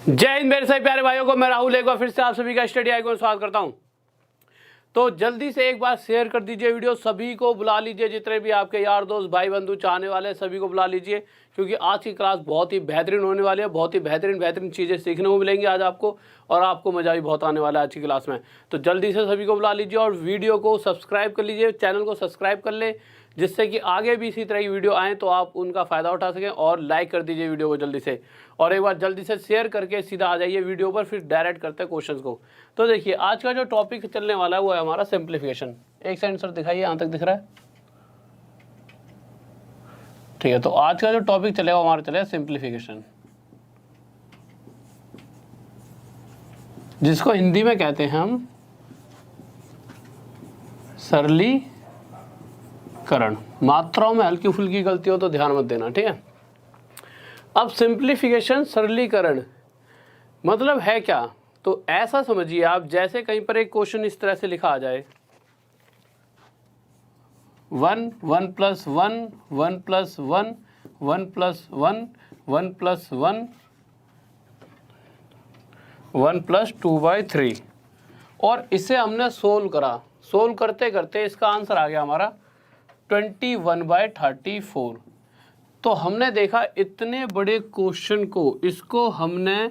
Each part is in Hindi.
जय हिंद मेरे सभी प्यारे भाइयों को। मैं राहुल एक बार फिर से आप सभी का स्टडी आइकॉन स्वागत करता हूं। तो जल्दी से एक बार शेयर कर दीजिए वीडियो, सभी को बुला लीजिए, जितने भी आपके यार दोस्त भाई बंधु चाहने वाले हैं सभी को बुला लीजिए, क्योंकि आज की क्लास बहुत ही बेहतरीन होने वाली है। बहुत ही बेहतरीन चीज़ें सीखने को मिलेंगी आज आपको, और आपको मज़ा भी बहुत आने वाला है आज की क्लास में। तो जल्दी से सभी को बुला लीजिए और वीडियो को सब्सक्राइब कर लीजिए, चैनल को सब्सक्राइब कर ले, जिससे कि आगे भी इसी तरह की वीडियो आएँ तो आप उनका फ़ायदा उठा सकें। और लाइक कर दीजिए वीडियो को जल्दी से, और एक बार जल्दी से शेयर करके सीधा आ जाइए वीडियो पर, फिर डायरेक्ट करते हैं क्वेश्चंस को। तो देखिए आज का जो टॉपिक चलने वाला है वो है हमारा सिंप्लीफिकेशन। एक सेकंड सर दिखाइए, यहाँ तक दिख रहा है? ठीक है, तो आज का जो टॉपिक चलेगा हमारा चलेगा सिंप्लीफिकेशन, जिसको हिंदी में कहते हैं हम सरलीकरण। मात्राओं में हल्की फुल्की गलती हो तो ध्यान मत देना, ठीक है। अब सिंप्लीफिकेशन, सरलीकरण मतलब है क्या? तो ऐसा समझिए आप, जैसे कहीं पर एक क्वेश्चन इस तरह से लिखा आ जाए, 1 1 + 1 1 + 1 1 + 1 1 + 1 1 + 2/3, और इसे हमने सोल्व करा। सोल्व करते करते इसका आंसर आ गया हमारा 21/34। तो हमने देखा इतने बड़े क्वेश्चन को, इसको हमने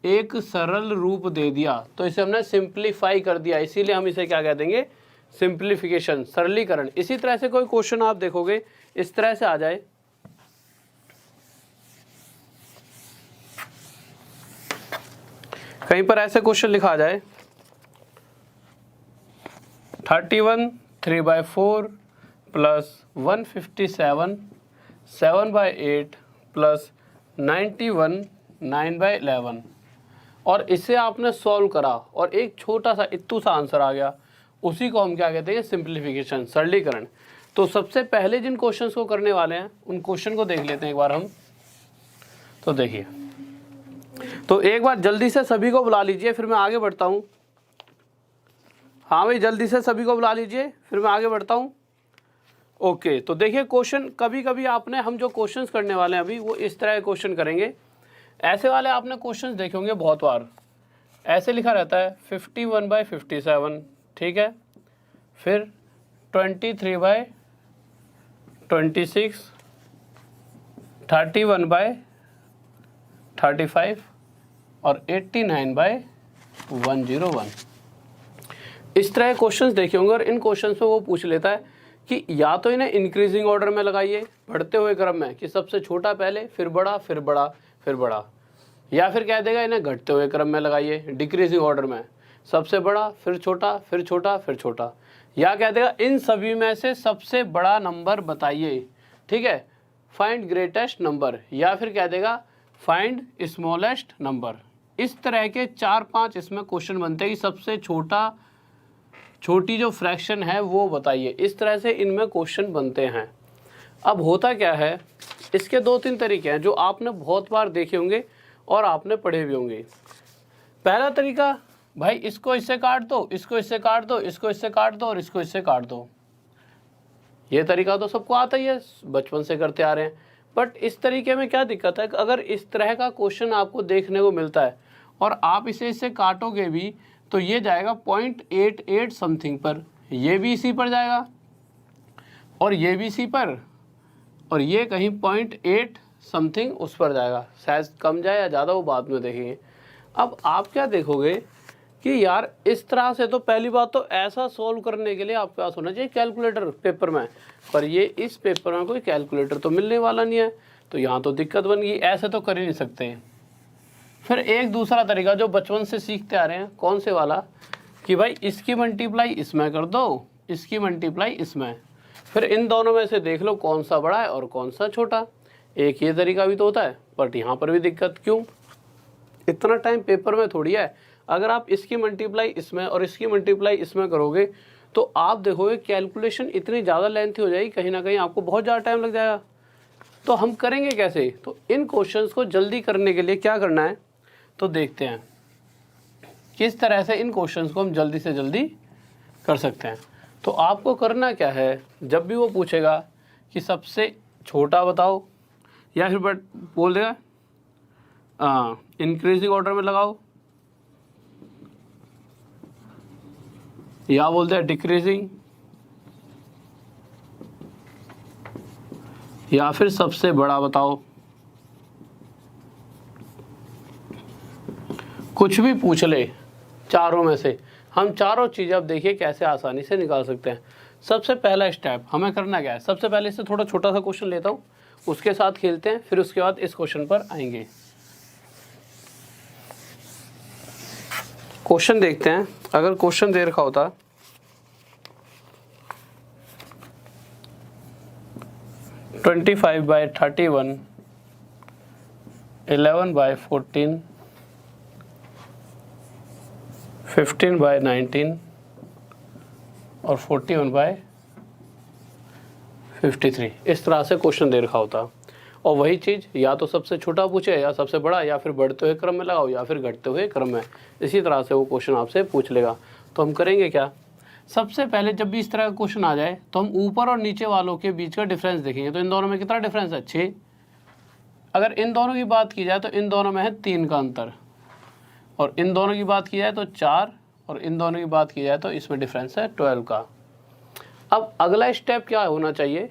एक सरल रूप दे दिया, तो इसे हमने सिंप्लीफाई कर दिया, इसीलिए हम इसे क्या कह देंगे? सिंप्लीफिकेशन, सरलीकरण। इसी तरह से कोई क्वेश्चन आप देखोगे इस तरह से आ जाए, कहीं पर ऐसे क्वेश्चन लिखा आ जाए 31 3/4 + 157 7/8 + 91 9/11, और इसे आपने सॉल्व करा और एक छोटा सा इत्तू सा आंसर आ गया, उसी को हम क्या कहते हैं? सिंप्लीफिकेशन, सरलीकरण। तो सबसे पहले जिन क्वेश्चंस को करने वाले हैं उन क्वेश्चन को देख लेते हैं एक बार हम। तो देखिए, तो एक बार जल्दी से सभी को बुला लीजिए, फिर मैं आगे बढ़ता हूँ। हाँ भाई, जल्दी से सभी को बुला लीजिए, फिर मैं आगे बढ़ता हूँ। ओके, तो देखिए क्वेश्चन, कभी कभी आपने, हम जो क्वेश्चंस करने वाले हैं अभी वो इस तरह के क्वेश्चन करेंगे। ऐसे वाले आपने क्वेश्चंस देखे होंगे बहुत बार, ऐसे लिखा रहता है 51/57, ठीक है, फिर 23/26, 31/35 और 89/101। इस तरह के क्वेश्चंस देखे होंगे, और इन क्वेश्चंस में वो पूछ लेता है कि या तो इन्हें इंक्रीजिंग ऑर्डर में लगाइए, बढ़ते हुए क्रम में, कि सबसे छोटा पहले, फिर बड़ा, फिर बड़ा, फिर बड़ा, या फिर कह देगा इन्हें घटते हुए क्रम में लगाइए, डिक्रीजिंग ऑर्डर में, सबसे बड़ा, फिर छोटा, फिर छोटा, फिर छोटा, या कह देगा इन सभी में से सबसे बड़ा नंबर बताइए, ठीक है, फाइंड ग्रेटेस्ट नंबर, या फिर कह देगा फाइंड स्मॉलेस्ट नंबर। इस तरह के 4-5 इसमें क्वेश्चन बनते हैं कि सबसे छोटी जो फ्रैक्शन है वो बताइए। इस तरह से इनमें क्वेश्चन बनते हैं। अब होता क्या है, इसके 2-3 तरीके हैं जो आपने बहुत बार देखे होंगे और आपने पढ़े भी होंगे। पहला तरीका, भाई इसको इससे काट दो, इसको इससे काट दो, इसको इससे काट दो और इसको इससे काट दो। ये तरीका तो सबको आता ही है, बचपन से करते आ रहे हैं। बट इस तरीके में क्या दिक्कत है, अगर इस तरह का क्वेश्चन आपको देखने को मिलता है और आप इसे इससे काटोगे भी, तो ये जाएगा 0.88 समथिंग पर, ये भी इसी पर जाएगा और ये भी इसी पर, और ये कहीं 0.8 समथिंग उस पर जाएगा। शायद कम जाए या ज़्यादा वो बाद में देखेंगे। अब आप क्या देखोगे कि यार इस तरह से, तो पहली बात तो ऐसा सोल्व करने के लिए आपके पास होना चाहिए कैलकुलेटर पेपर में, पर ये इस पेपर में कोई कैलकुलेटर तो मिलने वाला नहीं है, तो यहाँ तो दिक्कत बन गई, ऐसे तो कर ही नहीं सकते। फिर एक दूसरा तरीका जो बचपन से सीखते आ रहे हैं, कौन से वाला, कि भाई इसकी मल्टीप्लाई इसमें कर दो, इसकी मल्टीप्लाई इसमें, फिर इन दोनों में से देख लो कौन सा बड़ा है और कौन सा छोटा। एक ये तरीका भी तो होता है, बट यहाँ पर भी दिक्कत क्यों? इतना टाइम पेपर में थोड़ी है। अगर आप इसकी मल्टीप्लाई इसमें और इसकी मल्टीप्लाई इसमें करोगे तो आप देखोगे कैलकुलेशन इतनी ज़्यादा लेंथी हो जाएगी, कहीं ना कहीं आपको बहुत ज़्यादा टाइम लग जाएगा। तो हम करेंगे कैसे? तो इन क्वेश्चंस को जल्दी करने के लिए क्या करना है, तो देखते हैं किस तरह से इन क्वेश्चंस को हम जल्दी से जल्दी कर सकते हैं। तो आपको करना क्या है, जब भी वो पूछेगा कि सबसे छोटा बताओ, या फिर बोल देगा इंक्रीजिंग ऑर्डर में लगाओ, या बोलते हैं डिक्रीजिंग, या फिर सबसे बड़ा बताओ। कुछ भी पूछ ले चारों में से, हम चारों चीज़ अब देखिए कैसे आसानी से निकाल सकते हैं। सबसे पहला स्टेप हमें करना क्या है, सबसे पहले इससे थोड़ा छोटा सा क्वेश्चन लेता हूँ, उसके साथ खेलते हैं, फिर उसके बाद इस क्वेश्चन पर आएंगे। क्वेश्चन देखते हैं। अगर क्वेश्चन दे रखा होता 25/31, 11/14, 15/19 और 41/53, इस तरह से क्वेश्चन दे रखा होता। और वही चीज़ या तो सबसे छोटा पूछे या सबसे बड़ा, या फिर बढ़ते हुए क्रम में लगाओ या फिर घटते हुए क्रम में, इसी तरह से वो क्वेश्चन आपसे पूछ लेगा। तो हम करेंगे क्या, सबसे पहले जब भी इस तरह का क्वेश्चन आ जाए तो हम ऊपर और नीचे वालों के बीच का डिफरेंस देखेंगे। तो इन दोनों में कितना डिफरेंस है, 6। अगर इन दोनों की बात की जाए तो इन दोनों में है 3 का अंतर, और इन दोनों की बात की जाए तो 4, और इन दोनों की बात की जाए तो इसमें डिफरेंस है 12 का। अब अगला स्टेप क्या होना चाहिए,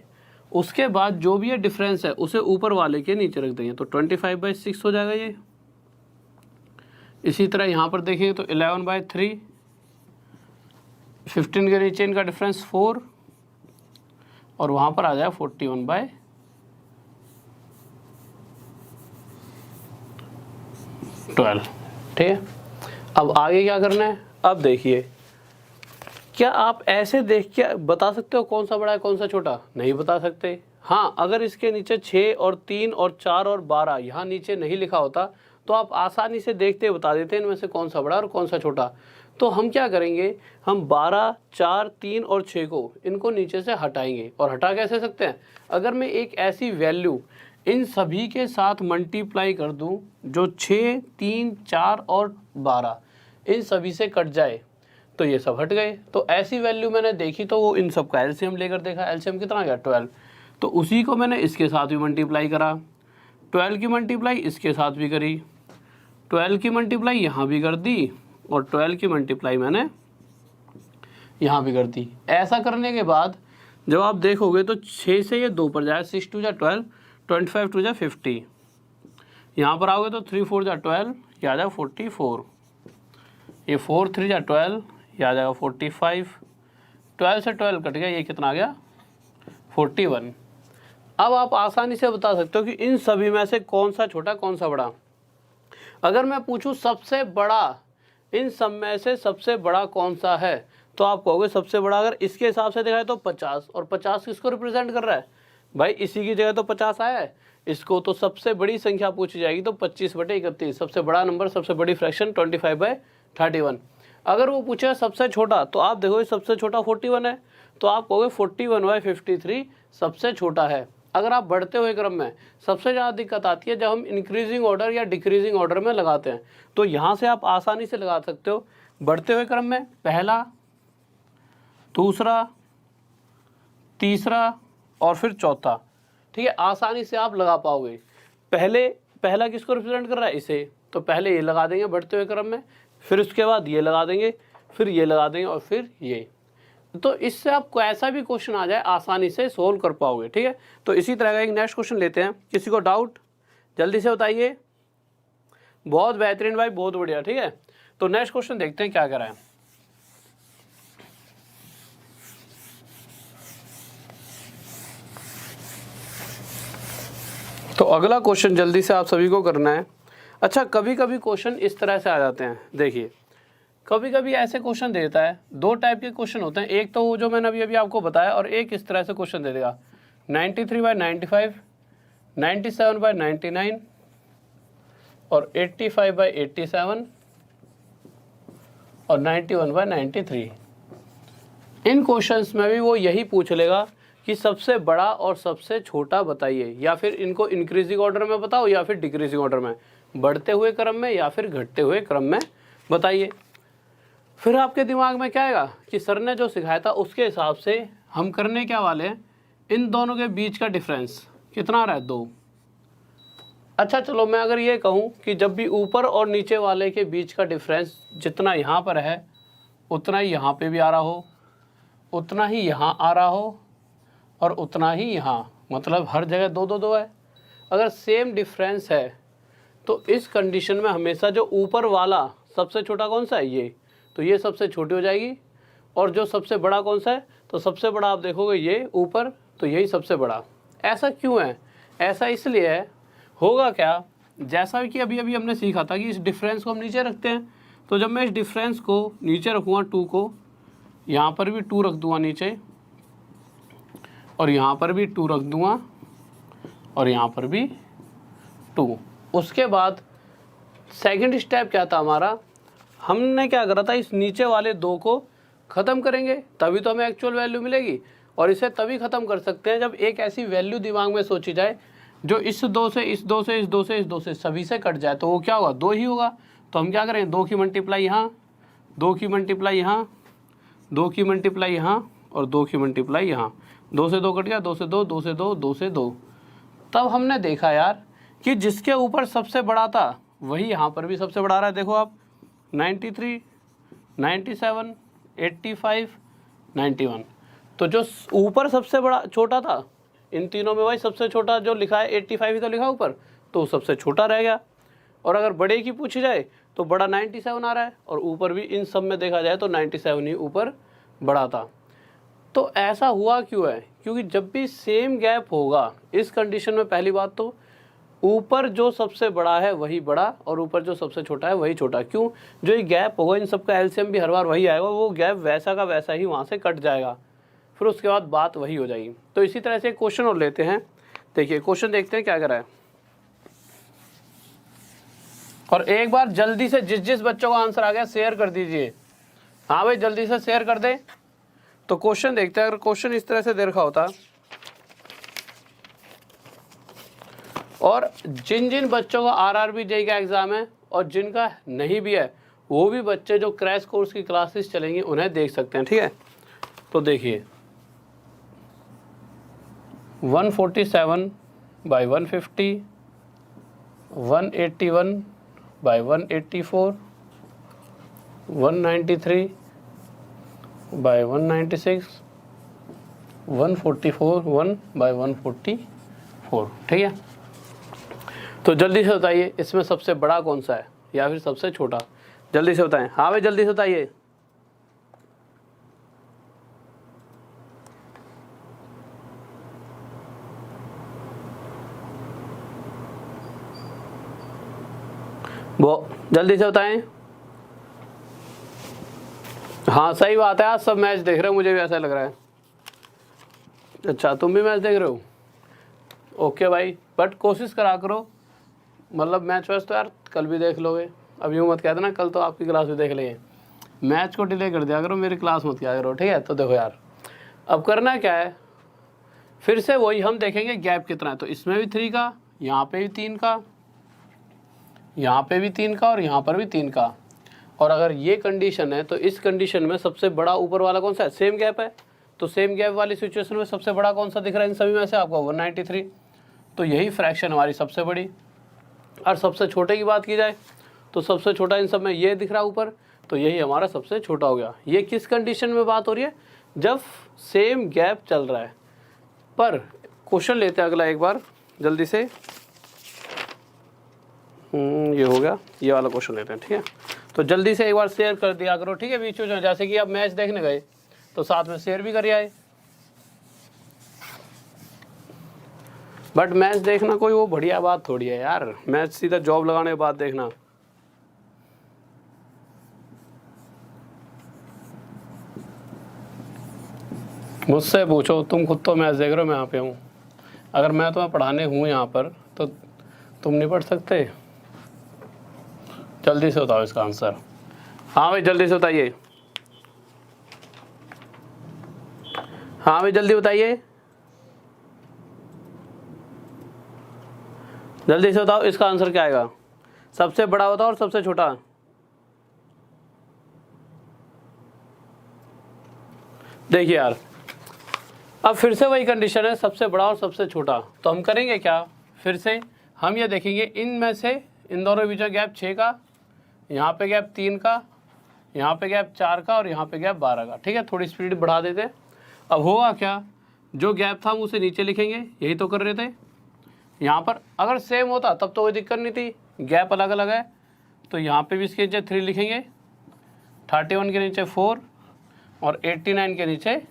उसके बाद जो भी ये डिफरेंस है उसे ऊपर वाले के नीचे रख देंगे। तो 25/6 हो जाएगा ये। इसी तरह यहाँ पर देखेंगे तो 11/3, 15 के नीचे इनका डिफरेंस 4, और वहाँ पर आ जाएगा 41/12। ठीक है, अब आगे क्या करना है। अब देखिए, क्या आप ऐसे देख के बता सकते हो कौन सा बड़ा है कौन सा छोटा, नहीं बता सकते। हाँ, अगर इसके नीचे 6 और 3 और 4 और 12 यहाँ नीचे नहीं लिखा होता तो आप आसानी से देखते बता देते इनमें से कौन सा बड़ा और कौन सा छोटा। तो हम क्या करेंगे, हम 12, 4, 3 और 6 को इनको नीचे से हटाएंगे। और हटा कैसे सकते हैं, अगर मैं एक ऐसी वैल्यू इन सभी के साथ मल्टीप्लाई कर दूं जो 6, 3, 4 और 12 इन सभी से कट जाए तो ये सब हट गए। तो ऐसी वैल्यू मैंने देखी तो वो इन सब का एलसीएम लेकर देखा, एलसीएम कितना गया 12, तो उसी को मैंने इसके साथ भी मल्टीप्लाई करा, 12 की मल्टीप्लाई इसके साथ भी करी, 12 की मल्टीप्लाई यहाँ भी कर दी, और 12 की मल्टीप्लाई मैंने यहाँ भी कर दी। ऐसा करने के बाद जब आप देखोगे तो 6 से ये 2 पर जाए, 6 2 12, 25 2 50, यहाँ पर आओगे तो 3 4 12, ये आ जाएगा 44, ये 4 3 12, ये आ जाएगा 45, 12 से 12 कट गया, ये कितना आ गया 41। अब आप आसानी से बता सकते हो कि इन सभी में से कौन सा छोटा कौन सा बड़ा। अगर मैं पूछूं सबसे बड़ा इन सब में से सबसे बड़ा कौन सा है, तो आप कहोगे सबसे बड़ा अगर इसके हिसाब से देखा है तो 50, और 50 किसको रिप्रेजेंट कर रहा है भाई, इसी की जगह तो 50 आया है, इसको तो सबसे बड़ी संख्या पूछी जाएगी तो 25/31, सबसे बड़ा नंबर सबसे बड़ी फ्रैक्शन 25/31। अगर वो पूछे सबसे छोटा तो आप देखो सबसे छोटा 41 है, तो आप कहोगे 41/53 सबसे छोटा है। अगर आप बढ़ते हुए क्रम में, सबसे ज़्यादा दिक्कत आती है जब हम इंक्रीजिंग ऑर्डर या डिक्रीजिंग ऑर्डर में लगाते हैं। तो यहाँ से आप आसानी से लगा सकते हो, बढ़ते हुए क्रम में पहला, दूसरा, तीसरा और फिर चौथा। ठीक है, आसानी से आप लगा पाओगे। पहला किसको रिप्रेजेंट कर रहा है, इसे, तो पहले ये लगा देंगे बढ़ते हुए क्रम में, फिर उसके बाद ये लगा देंगे, फिर ये लगा देंगे और फिर ये। तो इससे आपको ऐसा भी क्वेश्चन आ जाए आसानी से सोल्व कर पाओगे। ठीक है, तो इसी तरह का एक नेक्स्ट क्वेश्चन लेते हैं। किसी को डाउट जल्दी से बताइए। बहुत बेहतरीन भाई, बहुत बढ़िया। ठीक है, तो नेक्स्ट क्वेश्चन देखते हैं क्या करा है। तो अगला क्वेश्चन जल्दी से आप सभी को करना है। अच्छा, कभी कभी क्वेश्चन इस तरह से आ जाते हैं। देखिए, कभी कभी ऐसे क्वेश्चन देता है, 2 टाइप के क्वेश्चन होते हैं। एक तो वो जो मैंने अभी आपको बताया, और एक इस तरह से क्वेश्चन दे देगा 93/95, 97/99 और 85/87 और 91/93। इन क्वेश्चंस में भी वो यही पूछ लेगा कि सबसे बड़ा और सबसे छोटा बताइए, या फिर इनको इंक्रीजिंग ऑर्डर में बताओ या फिर डिक्रीजिंग ऑर्डर में, बढ़ते हुए क्रम में या फिर घटते हुए क्रम में बताइए। फिर आपके दिमाग में क्या आएगा कि सर ने जो सिखाया था उसके हिसाब से हम करने क्या वाले हैं, इन दोनों के बीच का डिफरेंस कितना आ रहा है, 2। अच्छा चलो मैं अगर ये कहूँ कि जब भी ऊपर और नीचे वाले के बीच का डिफरेंस जितना यहाँ पर है उतना ही यहाँ पे भी आ रहा हो, उतना ही यहाँ आ रहा हो और उतना ही यहाँ, मतलब हर जगह 2 2 2 है। अगर सेम डिफरेंस है तो इस कंडीशन में हमेशा जो ऊपर वाला सबसे छोटा कौन सा है, ये, तो ये सबसे छोटी हो जाएगी। और जो सबसे बड़ा कौन सा है, तो सबसे बड़ा आप देखोगे ये ऊपर, तो यही सबसे बड़ा। ऐसा क्यों है? ऐसा इसलिए है, होगा क्या, जैसा कि अभी अभी हमने सीखा था कि इस डिफरेंस को हम नीचे रखते हैं, तो जब मैं इस डिफरेंस को नीचे रखूँगा 2 को, यहाँ पर भी 2 रख दूँगा नीचे, और यहाँ पर भी 2 रख दूँगा, और यहाँ पर भी 2। उसके बाद सेकंड स्टेप क्या था हमारा, हमने क्या करा था, इस नीचे वाले 2 को ख़त्म करेंगे तभी तो हमें एक्चुअल वैल्यू मिलेगी। और इसे तभी ख़त्म कर सकते हैं जब एक ऐसी वैल्यू दिमाग में सोची जाए जो इस 2 से, इस 2 से, इस 2 से, इस 2 से सभी से कट जाए। तो वो क्या होगा, 2 ही होगा। तो हम क्या करें, 2 की मल्टीप्लाई यहाँ, 2 की मल्टीप्लाई यहाँ, 2 की मल्टीप्लाई यहाँ, और 2 की मल्टीप्लाई यहाँ। 2 से 2 कट गया, 2 से 2, 2 से 2, 2 से 2। तब हमने देखा यार कि जिसके ऊपर सबसे बड़ा था वही यहाँ पर भी सबसे बड़ा आ रहा है। देखो आप 93, 97, 85, 91। तो जो ऊपर सबसे बड़ा छोटा था इन तीनों में वही सबसे छोटा जो लिखा है 85 ही तो लिखा ऊपर, तो सबसे छोटा रह गया। और अगर बड़े की पूछी जाए तो बड़ा 97 आ रहा है, और ऊपर भी इन सब में देखा जाए तो 97 ही ऊपर बड़ा था। तो ऐसा हुआ क्यों है, क्योंकि जब भी सेम गैप होगा इस कंडीशन में, पहली बात तो ऊपर जो सबसे बड़ा है वही बड़ा और ऊपर जो सबसे छोटा है वही छोटा। क्यों, जो ये गैप होगा इन सबका एलसीएम भी हर बार वही आएगा, वो गैप वैसा का वैसा ही वहाँ से कट जाएगा, फिर उसके बाद बात वही हो जाएगी। तो इसी तरह से क्वेश्चन और लेते हैं। देखिए क्वेश्चन देखते हैं क्या करा है, और एक बार जल्दी से जिस बच्चों का आंसर आ गया शेयर कर दीजिए। हाँ भाई जल्दी से शेयर कर दे। तो क्वेश्चन देखते हैं। अगर क्वेश्चन इस तरह से दे रखा होता और जिन जिन बच्चों का आरआरबी जेईई का एग्ज़ाम है और जिनका नहीं भी है वो भी बच्चे जो क्रैश कोर्स की क्लासेस चलेंगी उन्हें देख सकते हैं, ठीक है। तो देखिए 147 बाई 150, 181 बाई 184, 193 बाई 196, 144 1 बाई 144, ठीक है। तो जल्दी से बताइए इसमें सबसे बड़ा कौन सा है या फिर सबसे छोटा, जल्दी से बताएं। हाँ भाई जल्दी से बताइए। वो जल्दी से बताएं। हाँ सही बात है, आज सब मैच देख रहे हो, मुझे भी ऐसा लग रहा है। अच्छा तुम भी मैच देख रहे हो, ओके भाई, बट कोशिश करा करो, मतलब मैच वैच तो यार कल भी देख लोगे, अब यूँ मत कह देना कल तो आपकी क्लास भी देख लेंगे, मैच को डिले कर दिया करो, मेरी क्लास मत किया करो, ठीक है। तो देखो यार अब करना क्या है, फिर से वही हम देखेंगे गैप कितना है। तो इसमें भी 3 का, यहाँ पे भी 3 का, यहाँ पे भी 3 का और यहाँ पर भी 3 का। और अगर ये कंडीशन है तो इस कंडीशन में सबसे बड़ा ऊपर वाला कौन सा है, सेम गैप है। तो सेम गैप वाली सिचुएशन में सबसे बड़ा कौन सा दिख रहा है इन सभी में से आपको, 193। तो यही फ्रैक्शन हमारी सबसे बड़ी। और सबसे छोटे की बात की जाए तो सबसे छोटा इन सब में ये दिख रहा है ऊपर, तो यही हमारा सबसे छोटा हो गया। ये किस कंडीशन में बात हो रही है, जब सेम गैप चल रहा है। पर क्वेश्चन लेते हैं अगला एक बार जल्दी से। ये हो गया, ये वाला क्वेश्चन लेते हैं, ठीक है। तो जल्दी से एक बार शेयर कर दिया करो, ठीक है, बीच में जैसे कि आप मैच देखने गए तो साथ में शेयर भी करिए आए। बट मैच देखना कोई वो बढ़िया बात थोड़ी है यार, मैच सीधा जॉब लगाने के बाद देखना। मुझसे पूछो, तुम खुद तो मैच देख रहे हो, मैं यहाँ पे हूँ। अगर मैं तुम्हें पढ़ाने हूँ यहाँ पर तो तुम नहीं पढ़ सकते। जल्दी से बताओ इसका आंसर। हाँ भाई जल्दी से बताइए। हाँ भाई जल्दी बताइए, जल्दी से बताओ इसका आंसर क्या आएगा, सबसे बड़ा बताओ और सबसे छोटा। देखिए यार अब फिर से वही कंडीशन है, सबसे बड़ा और सबसे छोटा। तो हम करेंगे क्या, फिर से हम ये देखेंगे इनमें से इन दोनों के बीच में गैप 6 का, यहाँ पे गैप 3 का, यहाँ पे गैप 4 का और यहाँ पे गैप 12 का। ठीक है, थोड़ी स्पीड बढ़ा देते हैं। अब होगा क्या, जो गैप था हम उसे नीचे लिखेंगे, यही तो कर रहे थे। यहाँ पर अगर सेम होता तब तो कोई दिक्कत नहीं थी, गैप अलग अलग है तो यहाँ पे भी इसके नीचे 3 लिखेंगे, 31 के नीचे 4 और 89 के नीचे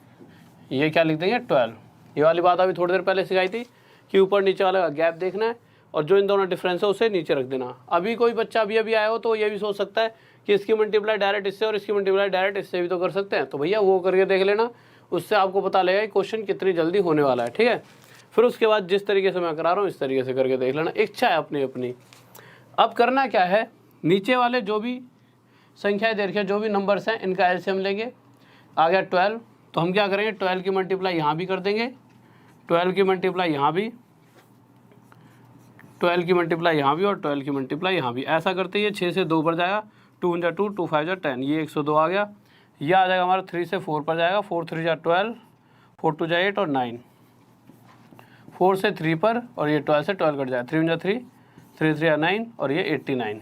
ये क्या लिख देंगे 12। ये वाली बात अभी थोड़ी देर पहले सिखाई थी कि ऊपर नीचे वाला गैप देखना है और जो इन दोनों डिफरेंस है उसे नीचे रख देना। अभी कोई बच्चा अभी आया हो तो ये भी सोच सकता है कि इसकी मल्टीप्लाई डायरेक्ट इससे और इसकी मल्टीप्लाई डायरेक्ट इससे भी तो कर सकते हैं, तो भैया वो करके देख लेना, उससे आपको पता लगेगा कि क्वेश्चन कितनी जल्दी होने वाला है। ठीक है, फिर उसके बाद जिस तरीके से मैं करा रहा हूँ इस तरीके से करके देख लेना, इच्छा है अपनी अपनी। अब करना क्या है, नीचे वाले जो भी संख्याएं दे रखी है, जो भी नंबर्स हैं, इनका एलसीएम लेंगे। आ गया 12, तो हम क्या करेंगे 12 की मल्टीप्लाई यहाँ भी कर देंगे, 12 की मल्टीप्लाई यहाँ भी, 12 की मल्टीप्लाई यहाँ भी और 12 की मल्टीप्लाई यहाँ भी। ऐसा करते ही 6 से 2 पर जाएगा, 2 × 2 2 5 10, ये 102 आ गया। ये आ जाएगा हमारा 3 से 4 पर जाएगा, 4 3 12, 4 2 8 और 9, 4 से 3 पर और ये 12 से 12 कट जाएगा, 3 × 3 3 3 9 और ये 89।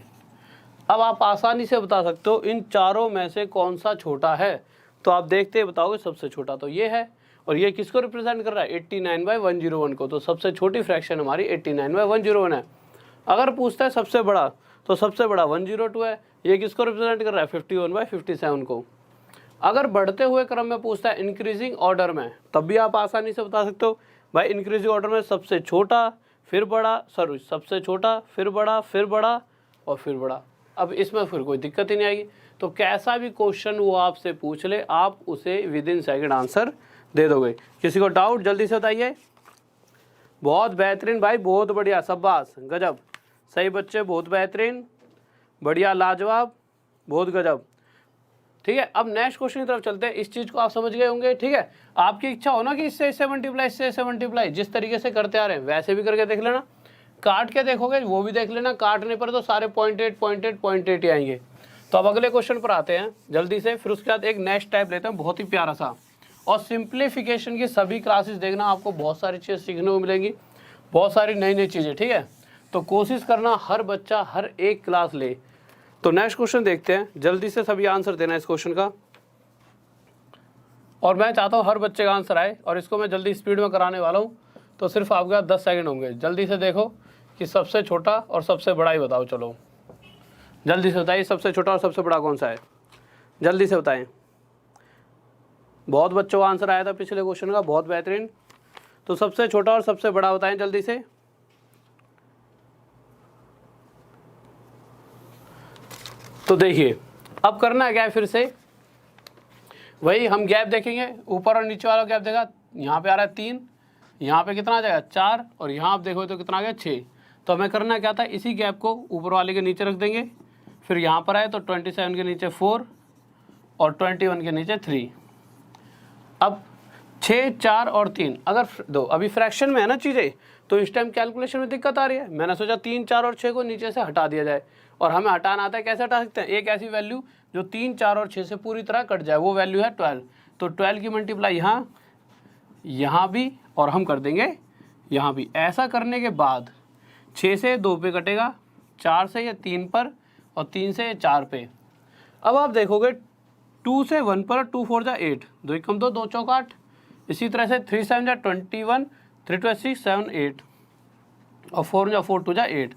अब आप आसानी से बता सकते हो इन चारों में से कौन सा छोटा है, तो आप देखते ही बताओगे सबसे छोटा तो ये है। और ये किसको रिप्रेजेंट कर रहा है 89/101 को, तो सबसे छोटी फ्रैक्शन हमारी 89/101 है। अगर पूछता है सबसे बड़ा तो सबसे बड़ा 102 है। ये किसको रिप्रेजेंट कर रहा है 51/57 को। अगर बढ़ते हुए क्रम में पूछता है इंक्रीजिंग ऑर्डर में, तब भी आप आसानी से बता सकते हो भाई इंक्रीजिंग ऑर्डर में सबसे छोटा फिर बड़ा, सॉरी सबसे छोटा फिर बड़ा फिर बड़ा और फिर बड़ा। अब इसमें फिर कोई दिक्कत ही नहीं आएगी। तो कैसा भी क्वेश्चन वो आपसे पूछ ले आप उसे विद इन सेकेंड आंसर दे दोगे। किसी को डाउट जल्दी से बताइए। बहुत बेहतरीन भाई, बहुत बढ़िया, शाबाश, गजब, सही बच्चे, बहुत बेहतरीन, बढ़िया, लाजवाब, बहुत गजब। ठीक है, अब नेक्स्ट क्वेश्चन की तरफ चलते हैं। इस चीज़ को आप समझ गए होंगे। ठीक है, आपकी इच्छा हो ना कि इससे मल्टीप्लाई, इससे मल्टीप्लाई, जिस तरीके से करते आ रहे हैं वैसे भी करके देख लेना। काट के देखोगे वो भी देख लेना, काटने पर तो सारे 0.8 ही आएंगे। तो अब अगले क्वेश्चन पर आते हैं जल्दी से, फिर उसके बाद एक नेक्स्ट टाइप लेते हैं बहुत ही प्यारा सा। और सिंप्लीफिकेशन की सभी क्लासेस देखना, आपको बहुत सारी चीज़ें सीखने को मिलेंगी, बहुत सारी नई नई चीज़ें। ठीक है, तो कोशिश करना हर बच्चा हर एक क्लास ले। तो नेक्स्ट क्वेश्चन देखते हैं, जल्दी से सभी आंसर देना इस क्वेश्चन का। और मैं चाहता हूँ हर बच्चे का आंसर आए, और इसको मैं जल्दी स्पीड में कराने वाला हूँ, तो सिर्फ आपके 10 सेकंड होंगे। जल्दी से देखो कि सबसे छोटा और सबसे बड़ा ही बताओ। चलो जल्दी से बताइए सबसे छोटा और सबसे बड़ा कौन सा है, जल्दी से बताएं। बहुत बच्चों का आंसर आया था पिछले क्वेश्चन का, बहुत बेहतरीन। तो सबसे छोटा और सबसे बड़ा बताएं जल्दी से। तो देखिए अब करना क्या है, फिर से वही हम गैप देखेंगे, ऊपर और नीचे वाला गैप देखा, यहाँ पे आ रहा है 3, यहाँ पे कितना आ जाएगा 4 और यहाँ आप देखो तो कितना आ गया 6। तो हमें करना क्या था, इसी गैप को ऊपर वाले के नीचे रख देंगे, फिर यहाँ पर आए तो 27 के नीचे 4 और 21 के नीचे 3। अब 6 4 और 3 अगर दो अभी फ्रैक्शन में है ना चीज़ें, तो इस टाइम कैलकुलेशन में दिक्कत आ रही है। मैंने सोचा 3 4 और 6 को नीचे से हटा दिया जाए, और हमें हटाना आता है, कैसे हटा सकते हैं, एक ऐसी वैल्यू जो 3 4 और 6 से पूरी तरह कट जाए, वो वैल्यू है 12। तो 12 की मल्टीप्लाई यहाँ भी और हम कर देंगे यहाँ भी। ऐसा करने के बाद 6 से 2 पे कटेगा, 4 से ये 3 पर और 3 से 4 पे। अब आप देखोगे 2 से 1 पर, 2 4 जा 8, 2 कम 2 2 चौक 8। इसी तरह से 3 7 जा 21, 3 2 6 7 8 और 4 जा 4 2 जा 8।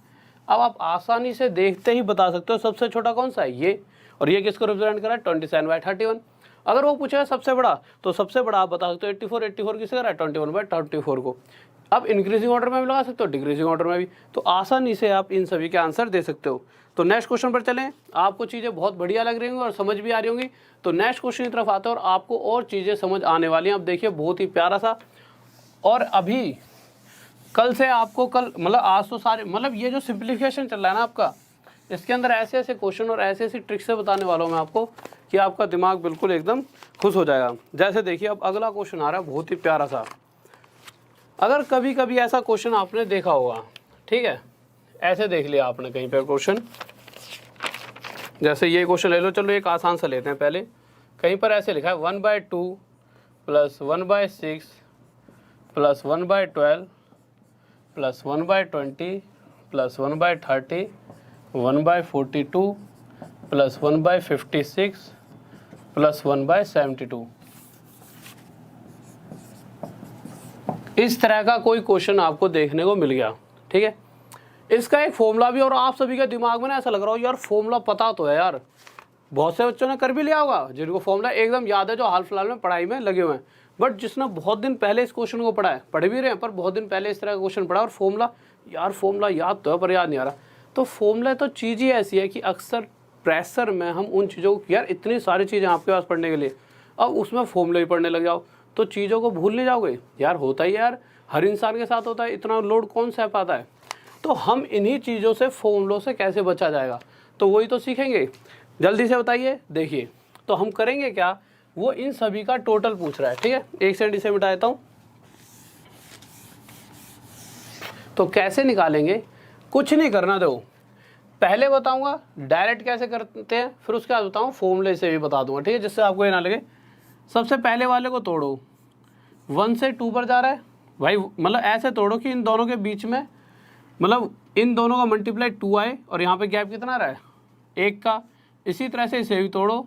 अब आप आसानी से देखते ही बता सकते हो सबसे छोटा कौन सा है, ये, और ये किसको रिप्रेजेंट कर रहा है 27/31। अगर वो पूछेगा सबसे बड़ा, तो सबसे बड़ा आप बता सकते हो 84 किससे कर रहा है 21/34 को। अब इंक्रीजिंग ऑर्डर में भी लगा सकते हो, डिक्रीजिंग ऑर्डर में भी, तो आसानी से आप इन सभी के आंसर दे सकते हो। तो नेक्स्ट क्वेश्चन पर चलें। आपको चीज़ें बहुत बढ़िया लग रही होंगी और समझ भी आ रही होंगी, तो नेक्स्ट क्वेश्चन की तरफ आते हैं और आपको और चीज़ें समझ आने वाली हैं। अब देखिए बहुत ही प्यारा सा, और अभी कल से आपको मतलब आज तो सारे मतलब ये जो सिंप्लीफिकेशन चल रहा है ना आपका, इसके अंदर ऐसे ऐसे क्वेश्चन और ऐसे ऐसी ट्रिक्स से बताने वाला हूँ मैं आपको कि आपका दिमाग बिल्कुल एकदम खुश हो जाएगा। जैसे देखिए अब अगला क्वेश्चन आ रहा है बहुत ही प्यारा सा। अगर कभी कभी ऐसा क्वेश्चन आपने देखा होगा, ठीक है, ऐसे देख लिया आपने कहीं पर क्वेश्चन, जैसे ये क्वेश्चन ले लो, चलो एक आसान सा लेते हैं पहले। कहीं पर ऐसे लिखा है 1/2 + 1/6 + 1/12 + 1/20 प्लस 1/30 1/42 प्लस 1/56 प्लस 1/72। इस तरह का कोई क्वेश्चन आपको देखने को मिल गया, ठीक है। इसका एक फॉर्मूला भी, और आप सभी के दिमाग में ना ऐसा लग रहा हो यार फॉर्मूला पता तो है यार, बहुत से बच्चों ने कर भी लिया होगा जिनको फॉर्मूला एकदम याद है, जो हाल फिलहाल में पढ़ाई में लगे हुए हैं। बट जिसने बहुत दिन पहले इस क्वेश्चन को पढ़ा है, पढ़ भी रहे हैं पर बहुत दिन पहले इस तरह का क्वेश्चन पढ़ा और फॉर्मूला याद तो है पर याद नहीं आ रहा। तो फॉर्मूला तो चीज़ ही ऐसी है कि अक्सर प्रेशर में हम उन चीज़ों को, यार इतनी सारी चीज़ें आपके पास पढ़ने के लिए, अब उसमें फॉर्मूला ही पढ़ने लग जाओ तो चीज़ों को भूल नहीं जाओगे यार। होता ही यार, हर इंसान के साथ होता है, इतना लोड कौन सह पाता है। तो हम इन्हीं चीज़ों से, फॉर्मूलों से कैसे बचा जाएगा, तो वही तो सीखेंगे। जल्दी से बताइए। देखिए तो हम करेंगे क्या, वो इन सभी का टोटल पूछ रहा है, ठीक है। एक सेकंड इसे मिटा देता हूँ। तो कैसे निकालेंगे, कुछ नहीं करना दो, पहले बताऊंगा डायरेक्ट कैसे करते हैं, फिर उसके बाद बताऊँ फॉर्मूले से भी बता दूंगा, ठीक है, जिससे आपको ये ना लगे। सबसे पहले वाले को तोड़ो, 1 से 2 पर जा रहा है भाई, मतलब ऐसे तोड़ो कि इन दोनों के बीच में, मतलब इन दोनों का मल्टीप्लाई 2 आए और यहाँ पे गैप कितना रहा है 1 का। इसी तरह से इसे भी तोड़ो,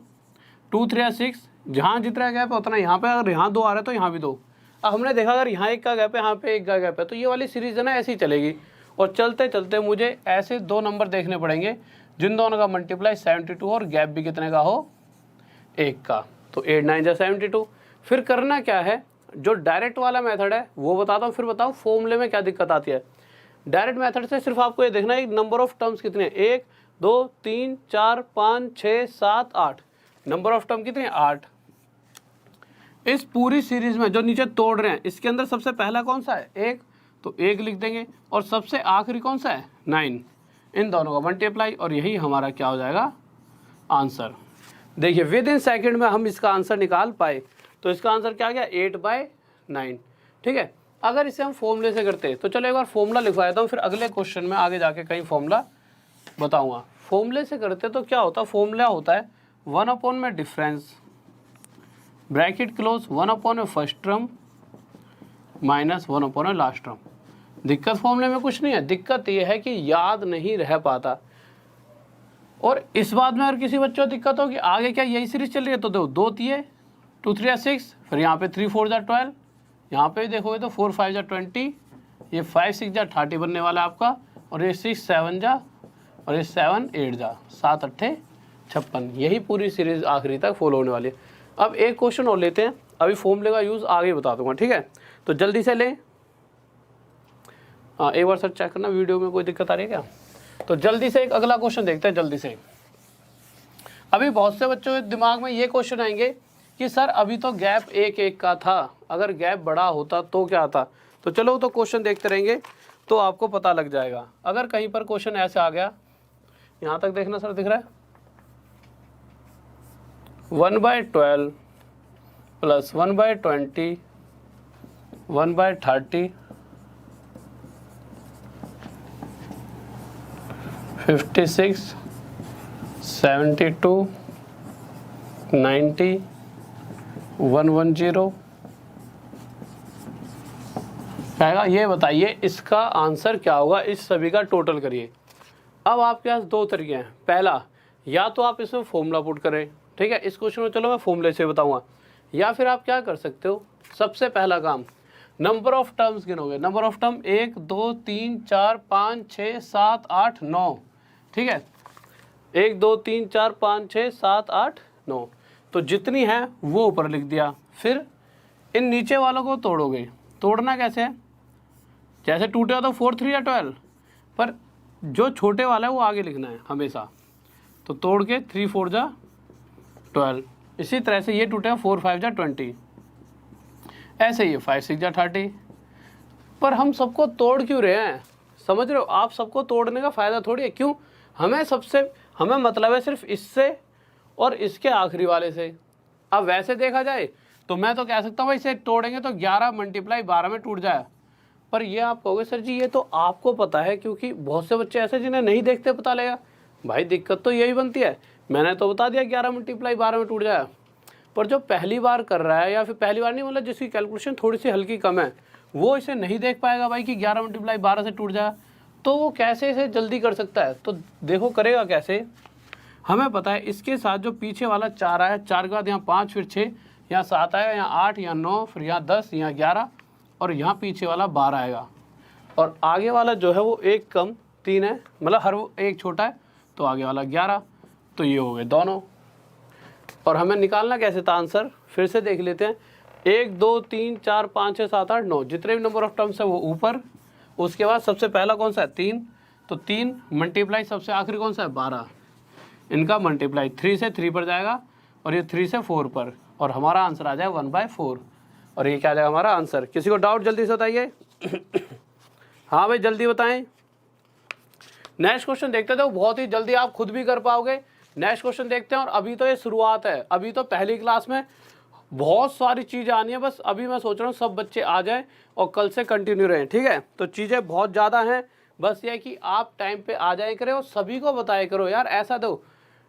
2 3 6, जहाँ जितना गैप है उतना यहाँ पे, अगर यहाँ 2 आ रहा है तो यहाँ भी 2। अब हमने देखा अगर यहाँ 1 का गैप है, यहाँ पे 1 का गैप है, तो ये वाली सीरीज है ना ऐसी चलेगी। और चलते चलते मुझे ऐसे 2 नंबर देखने पड़ेंगे जिन दोनों का मल्टीप्लाई 72 और गैप भी कितने का हो 1 का। तो 8 9 जा 72। फिर करना क्या है, जो डायरेक्ट वाला मेथड है वो बताता हूँ, फिर बताओ फॉर्मूले में क्या दिक्कत आती है। डायरेक्ट मेथड से सिर्फ आपको ये देखना है नंबर ऑफ टर्म्स कितने हैं, 1 2 3 4 5 6 7 8, नंबर ऑफ टर्म कितने हैं 8। इस पूरी सीरीज में जो नीचे तोड़ रहे हैं, इसके अंदर सबसे पहला कौन सा है 1, तो 1 लिख देंगे, और सबसे आखिरी कौन सा है 9, इन दोनों का मल्टीप्लाई, और यही हमारा क्या हो जाएगा आंसर। देखिए विद इन सेकेंड में हम इसका आंसर निकाल पाए। तो इसका आंसर क्या गया 8/9, ठीक है। अगर इसे हम फॉर्मूले से करते तो चलो एक बार फॉर्मूला लिखवा देता हूँ, फिर अगले क्वेश्चन में आगे जाके कहीं फॉर्मूला बताऊंगा। फॉर्मूले से करते तो क्या होता, फॉर्मूला होता है 1 में डिफरेंस ब्रैकेट क्लोज 1 में फर्स्ट टर्म माइनस 1 में लास्ट टर्म। दिक्कत फॉर्मूले में कुछ नहीं है, दिक्कत ये है कि याद नहीं रह पाता। और इस बात में अगर किसी बच्चों को दिक्कत हो कि आगे क्या यही सीरीज चल रही है, तो दो 2 3 2 3 6, फिर यहाँ पे 3 4 12, यहाँ पे भी देखोगे तो 4 5 20, ये 5 6 30 बनने वाला है आपका, और ये 6 7 और ये 7 8 7 8 56। यही पूरी सीरीज आखिरी तक फॉलो होने वाली है। अब एक क्वेश्चन और लेते हैं, अभी फॉर्मूले का यूज़ आगे बता दूंगा, ठीक है। तो जल्दी से लें, हाँ एक बार सर चेक करना वीडियो में कोई दिक्कत आ रही है क्या। तो जल्दी से एक अगला क्वेश्चन देखते हैं जल्दी से। अभी बहुत से बच्चों के दिमाग में ये क्वेश्चन आएंगे कि सर अभी तो गैप 1 1 का था, अगर गैप बड़ा होता तो क्या आता। तो चलो तो क्वेश्चन देखते रहेंगे तो आपको पता लग जाएगा। अगर कहीं पर क्वेश्चन ऐसे आ गया, यहाँ तक देखना सर, दिख रहा है 1/12 प्लस 1/20 1/30 56 72 90 110 कहेगा। ये बताइए इसका आंसर क्या होगा, इस सभी का टोटल करिए। अब आपके पास 2 तरीके हैं, पहला या तो आप इसमें फॉर्मूला पुट करें, ठीक है, इस क्वेश्चन में चलो मैं फॉर्मूले से बताऊंगा, या फिर आप क्या कर सकते हो, सबसे पहला काम नंबर ऑफ टर्म्स गिनोगे। नंबर ऑफ टर्म 1 2 3 4 5 6 7 8 9, ठीक है, 1 2 3 4 5 6 7 8 9, तो जितनी है वो ऊपर लिख दिया। फिर इन नीचे वालों को तोड़ोगे। तोड़ना कैसे है, जैसे टूटे हो तो 4 3 या 12, पर जो छोटे वाला है वो आगे लिखना है हमेशा। तो तोड़ के 3 4 जा 12, इसी तरह से ये टूटेगा 4 5 जा 20, ऐसे ही 5 6 जा 30। पर हम सबको तोड़ क्यों रहे हैं, समझ रहे हो, आप सबको तोड़ने का फ़ायदा थोड़ी है, क्यों, हमें मतलब है सिर्फ इससे और इसके आखिरी वाले से। अब वैसे देखा जाए तो मैं तो कह सकता हूँ भाई इसे तोड़ेंगे तो 11 × 12 में टूट जाए, पर ये आप कहोगे सर जी ये तो आपको पता है, क्योंकि बहुत से बच्चे ऐसे जिन्हें नहीं देखते पता लगेगा। भाई दिक्कत तो यही बनती है, मैंने तो बता दिया 11 × 12 में टूट जाए, पर जो पहली बार कर रहा है, या फिर पहली बार नहीं मतलब जिसकी कैलकुलेशन थोड़ी सी हल्की कम है, वो इसे नहीं देख पाएगा भाई कि 11 × 12 से टूट जाए। तो वो कैसे इसे जल्दी कर सकता है? तो देखो करेगा कैसे। हमें पता है इसके साथ जो पीछे वाला 4 आया, 4 के बाद यहाँ 5, फिर 6, यहाँ 7 आएगा, यहाँ 8, यहाँ 9, फिर यहाँ 10, यहाँ 11 और यहाँ पीछे वाला 12 आएगा। और आगे वाला जो है वो एक कम 3 है, मतलब हर वो एक छोटा है, तो आगे वाला 11। तो ये हो गए दोनों। और हमें निकालना कैसे था आंसर, फिर से देख लेते हैं। 1 2 3 4 5 6 7 8 9, जितने भी नंबर ऑफ टर्म्स है वो ऊपर। उसके बाद सबसे पहला कौन सा है 3, तो 3 मल्टीप्लाई सबसे आखिरी कौन सा है 12, इनका मल्टीप्लाई 3 से 3 पर जाएगा और ये 3 से 4 पर, और हमारा आंसर आ जाएगा 1/4। और ये क्या आ जाएगा हमारा आंसर। किसी को डाउट जल्दी से बताइए। हाँ भाई जल्दी बताएं। नेक्स्ट क्वेश्चन देखते थे, बहुत ही जल्दी आप खुद भी कर पाओगे। नेक्स्ट क्वेश्चन देखते हैं। और अभी तो ये शुरुआत है, अभी तो पहली क्लास में बहुत सारी चीज़ें आनी है। बस अभी मैं सोच रहा हूँ सब बच्चे आ जाएं और कल से कंटिन्यू रहें, ठीक है। तो चीज़ें बहुत ज़्यादा हैं, बस ये कि आप टाइम पे आ जाए करें और सभी को बताया करो यार। ऐसा दो,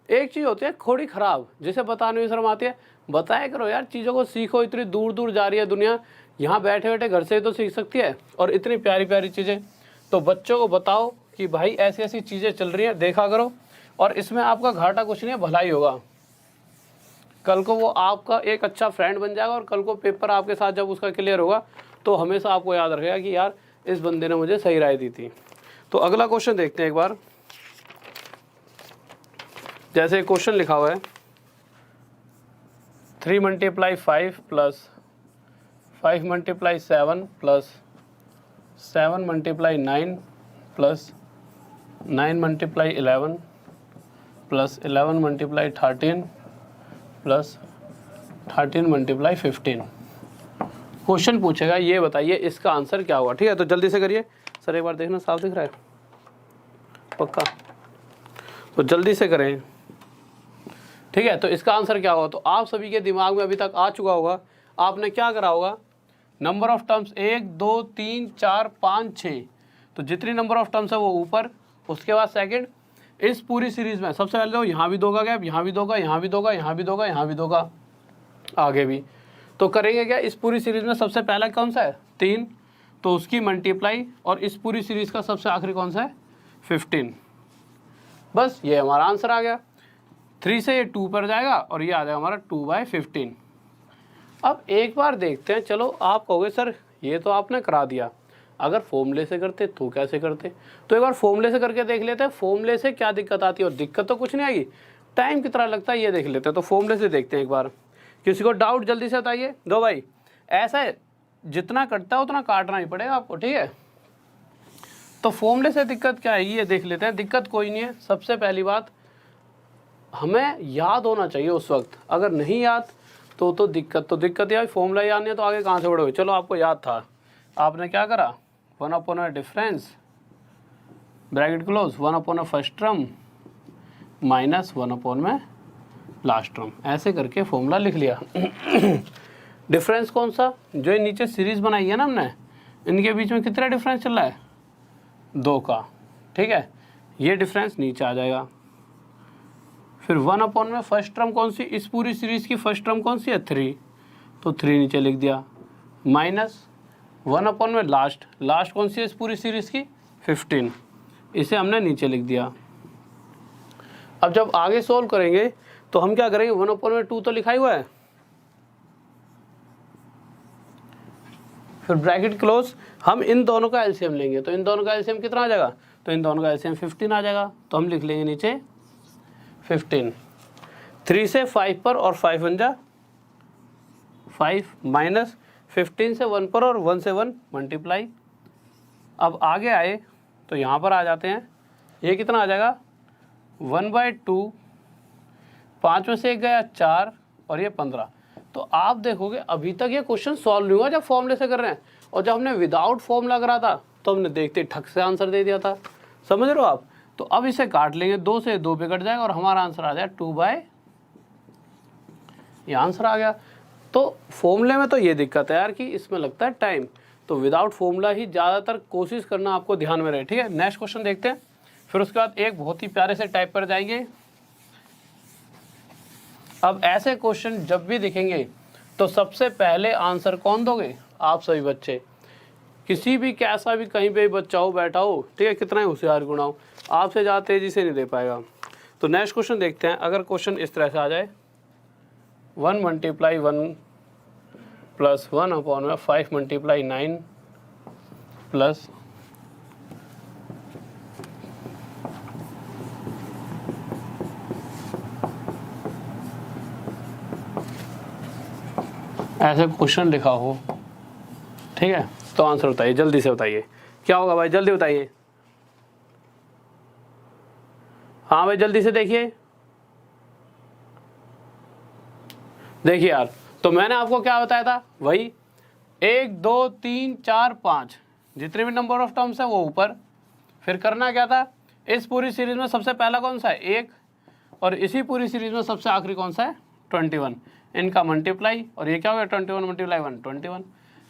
एक चीज़ होती है थोड़ी ख़राब, जिसे बताने में शर्म आती है, बताया करो यार, चीज़ों को सीखो। इतनी दूर दूर जा रही है दुनिया, यहाँ बैठे बैठे घर से ही तो सीख सकती है, और इतनी प्यारी प्यारी चीज़ें। तो बच्चों को बताओ कि भाई ऐसी ऐसी चीज़ें चल रही हैं, देखा करो। और इसमें आपका घाटा कुछ नहीं है, भलाई होगा। कल को वो आपका एक अच्छा फ्रेंड बन जाएगा, और कल को पेपर आपके साथ जब उसका क्लियर होगा तो हमेशा आपको याद रखेगा कि यार इस बंदे ने मुझे सही राय दी थी। तो अगला क्वेश्चन देखते हैं एक बार। जैसे क्वेश्चन लिखा हुआ है 3 × 5 plus 5 × 7 plus 7 × 9 plus 9 × 11 plus 11 × 13 plus 13 × 15। Question पूछेगा, ये बताइए इसका आंसर क्या होगा। ठीक है, तो जल्दी से करिए। सर एक बार देखना, साफ दिख रहा है पक्का? तो जल्दी से करें, ठीक है। तो इसका आंसर क्या होगा, तो आप सभी के दिमाग में अभी तक आ चुका होगा। आपने क्या करा होगा, नंबर ऑफ टर्म्स 1 2 3 4 5 6, तो जितनी नंबर ऑफ टर्म्स है वो ऊपर। उसके बाद सेकंड, इस पूरी सीरीज में सबसे पहले तो यहाँ भी दोगा गैप, यहाँ भी दोगा, यहाँ भी दोगा, यहाँ भी दोगा, यहाँ भी दोगा, आगे भी। तो करेंगे क्या, इस पूरी सीरीज में सबसे पहला कौन सा है 3, तो उसकी मल्टीप्लाई, और इस पूरी सीरीज का सबसे आखिरी कौन सा है 15। बस ये हमारा आंसर आ गया। 3 से ये 2 पर जाएगा और ये आ जाएगा हमारा 2/15। अब एक बार देखते हैं, चलो आप कहोगे सर ये तो आपने करा दिया, अगर फॉर्मूले से करते तो कैसे करते। तो एक बार फॉर्मूले से करके देख लेते हैं, फॉर्मूले से क्या दिक्कत आती है। और दिक्कत तो कुछ नहीं आएगी, टाइम कितना लगता है ये देख लेते हैं। तो फॉर्मूले से देखते हैं एक बार। किसी को डाउट जल्दी से बताइए। दो भाई, ऐसा है जितना कटता है उतना काटना ही पड़ेगा आपको, ठीक है। तो फॉर्मूले से दिक्कत क्या है ये देख लेते हैं। दिक्कत कोई नहीं है। सबसे पहली बात, हमें याद होना चाहिए उस वक्त, अगर नहीं याद तो दिक्कत यार। फॉर्मूला याद नहीं है तो आगे कहाँ से बढ़ोगे। चलो आपको याद था, आपने क्या करा, 1/a difference bracket close 1/a first term minus 1/a last term, ऐसे करके फॉर्मूला लिख लिया। डिफरेंस कौन सा, जो नीचे सीरीज बनाई है ना हमने, इनके बीच में कितना डिफरेंस चल रहा है 2 का, ठीक है। ये डिफरेंस नीचे आ जाएगा। फिर 1/a फर्स्ट टर्म कौन सी, इस पूरी सीरीज की फर्स्ट टर्म कौन सी है 3, तो 3 नीचे लिख दिया, माइनस 1/a लास्ट कौन सी है इस पूरी सीरीज की 15, इसे हमने नीचे लिख दिया। अब जब आगे सोल्व करेंगे तो हम क्या करेंगे, 1/2 तो लिखा ही हुआ है, फिर ब्रैकेट क्लोज, हम इन दोनों का एलसीएम लेंगे। तो इन दोनों का एलसीएम कितना आ जाएगा, तो इन दोनों का एलसीएम 15 आ जाएगा। तो हम लिख लेंगे नीचे 15, 3 से 5 पर और 5 1 जा 5, माइनस 15 से 1 पर और 1 से 1 मल्टीप्लाई। अब आगे आए तो यहाँ पर आ जाते हैं, ये कितना आ जाएगा 1/2, 5 में से 1 गया 4 और ये 15। तो आप देखोगे अभी तक ये क्वेश्चन सॉल्व नहीं हुआ जब फॉर्मूले से कर रहे हैं, और जब हमने विदाउट फॉर्मूला करा था तो हमने देखते ठक से आंसर दे दिया था। समझ रहे हो आप। तो अब इसे काट लेंगे, 2 से 2 पे कट जाएगा और हमारा आंसर आ जाएगा 2/, ये आंसर आ गया। तो फॉर्मूले में तो ये दिक्कत है यार कि इसमें लगता है टाइम, तो विदाउट फॉर्मूला ही ज़्यादातर कोशिश करना आपको ध्यान में रहे, ठीक है। नेक्स्ट क्वेश्चन देखते हैं। फिर उसके बाद एक बहुत ही प्यारे से टाइप पर जाएंगे। अब ऐसे क्वेश्चन जब भी दिखेंगे तो सबसे पहले आंसर कौन दोगे, आप सभी बच्चे। किसी भी कैसा भी कहीं पे भी बच्चा हो बैठा हो, ठीक है, कितना ही होशियार गुणा हो, आपसे ज़्यादा तेज़ी से नहीं दे पाएगा। तो नेक्स्ट क्वेश्चन देखते हैं। अगर क्वेश्चन इस तरह से आ जाए 1 मल्टीप्लाई 1 प्लस 1 अपॉन में 5 मल्टीप्लाई 9 प्लस ऐसे क्वेश्चन लिखा हो, ठीक है, तो आंसर बताइए, जल्दी से बताइए क्या होगा भाई, जल्दी बताइए। हाँ भाई जल्दी से देखिए। देखिए यार, तो मैंने आपको क्या बताया था, वही 1 2 3 4 5 जितने भी नंबर ऑफ टर्म्स है वो ऊपर, फिर करना क्या था, इस पूरी सीरीज में सबसे पहला कौन सा है 1, और इसी पूरी सीरीज में सबसे आखिरी कौन सा है 21, इनका मल्टीप्लाई, और ये क्या हो गया 21 मल्टीप्लाई 1 21,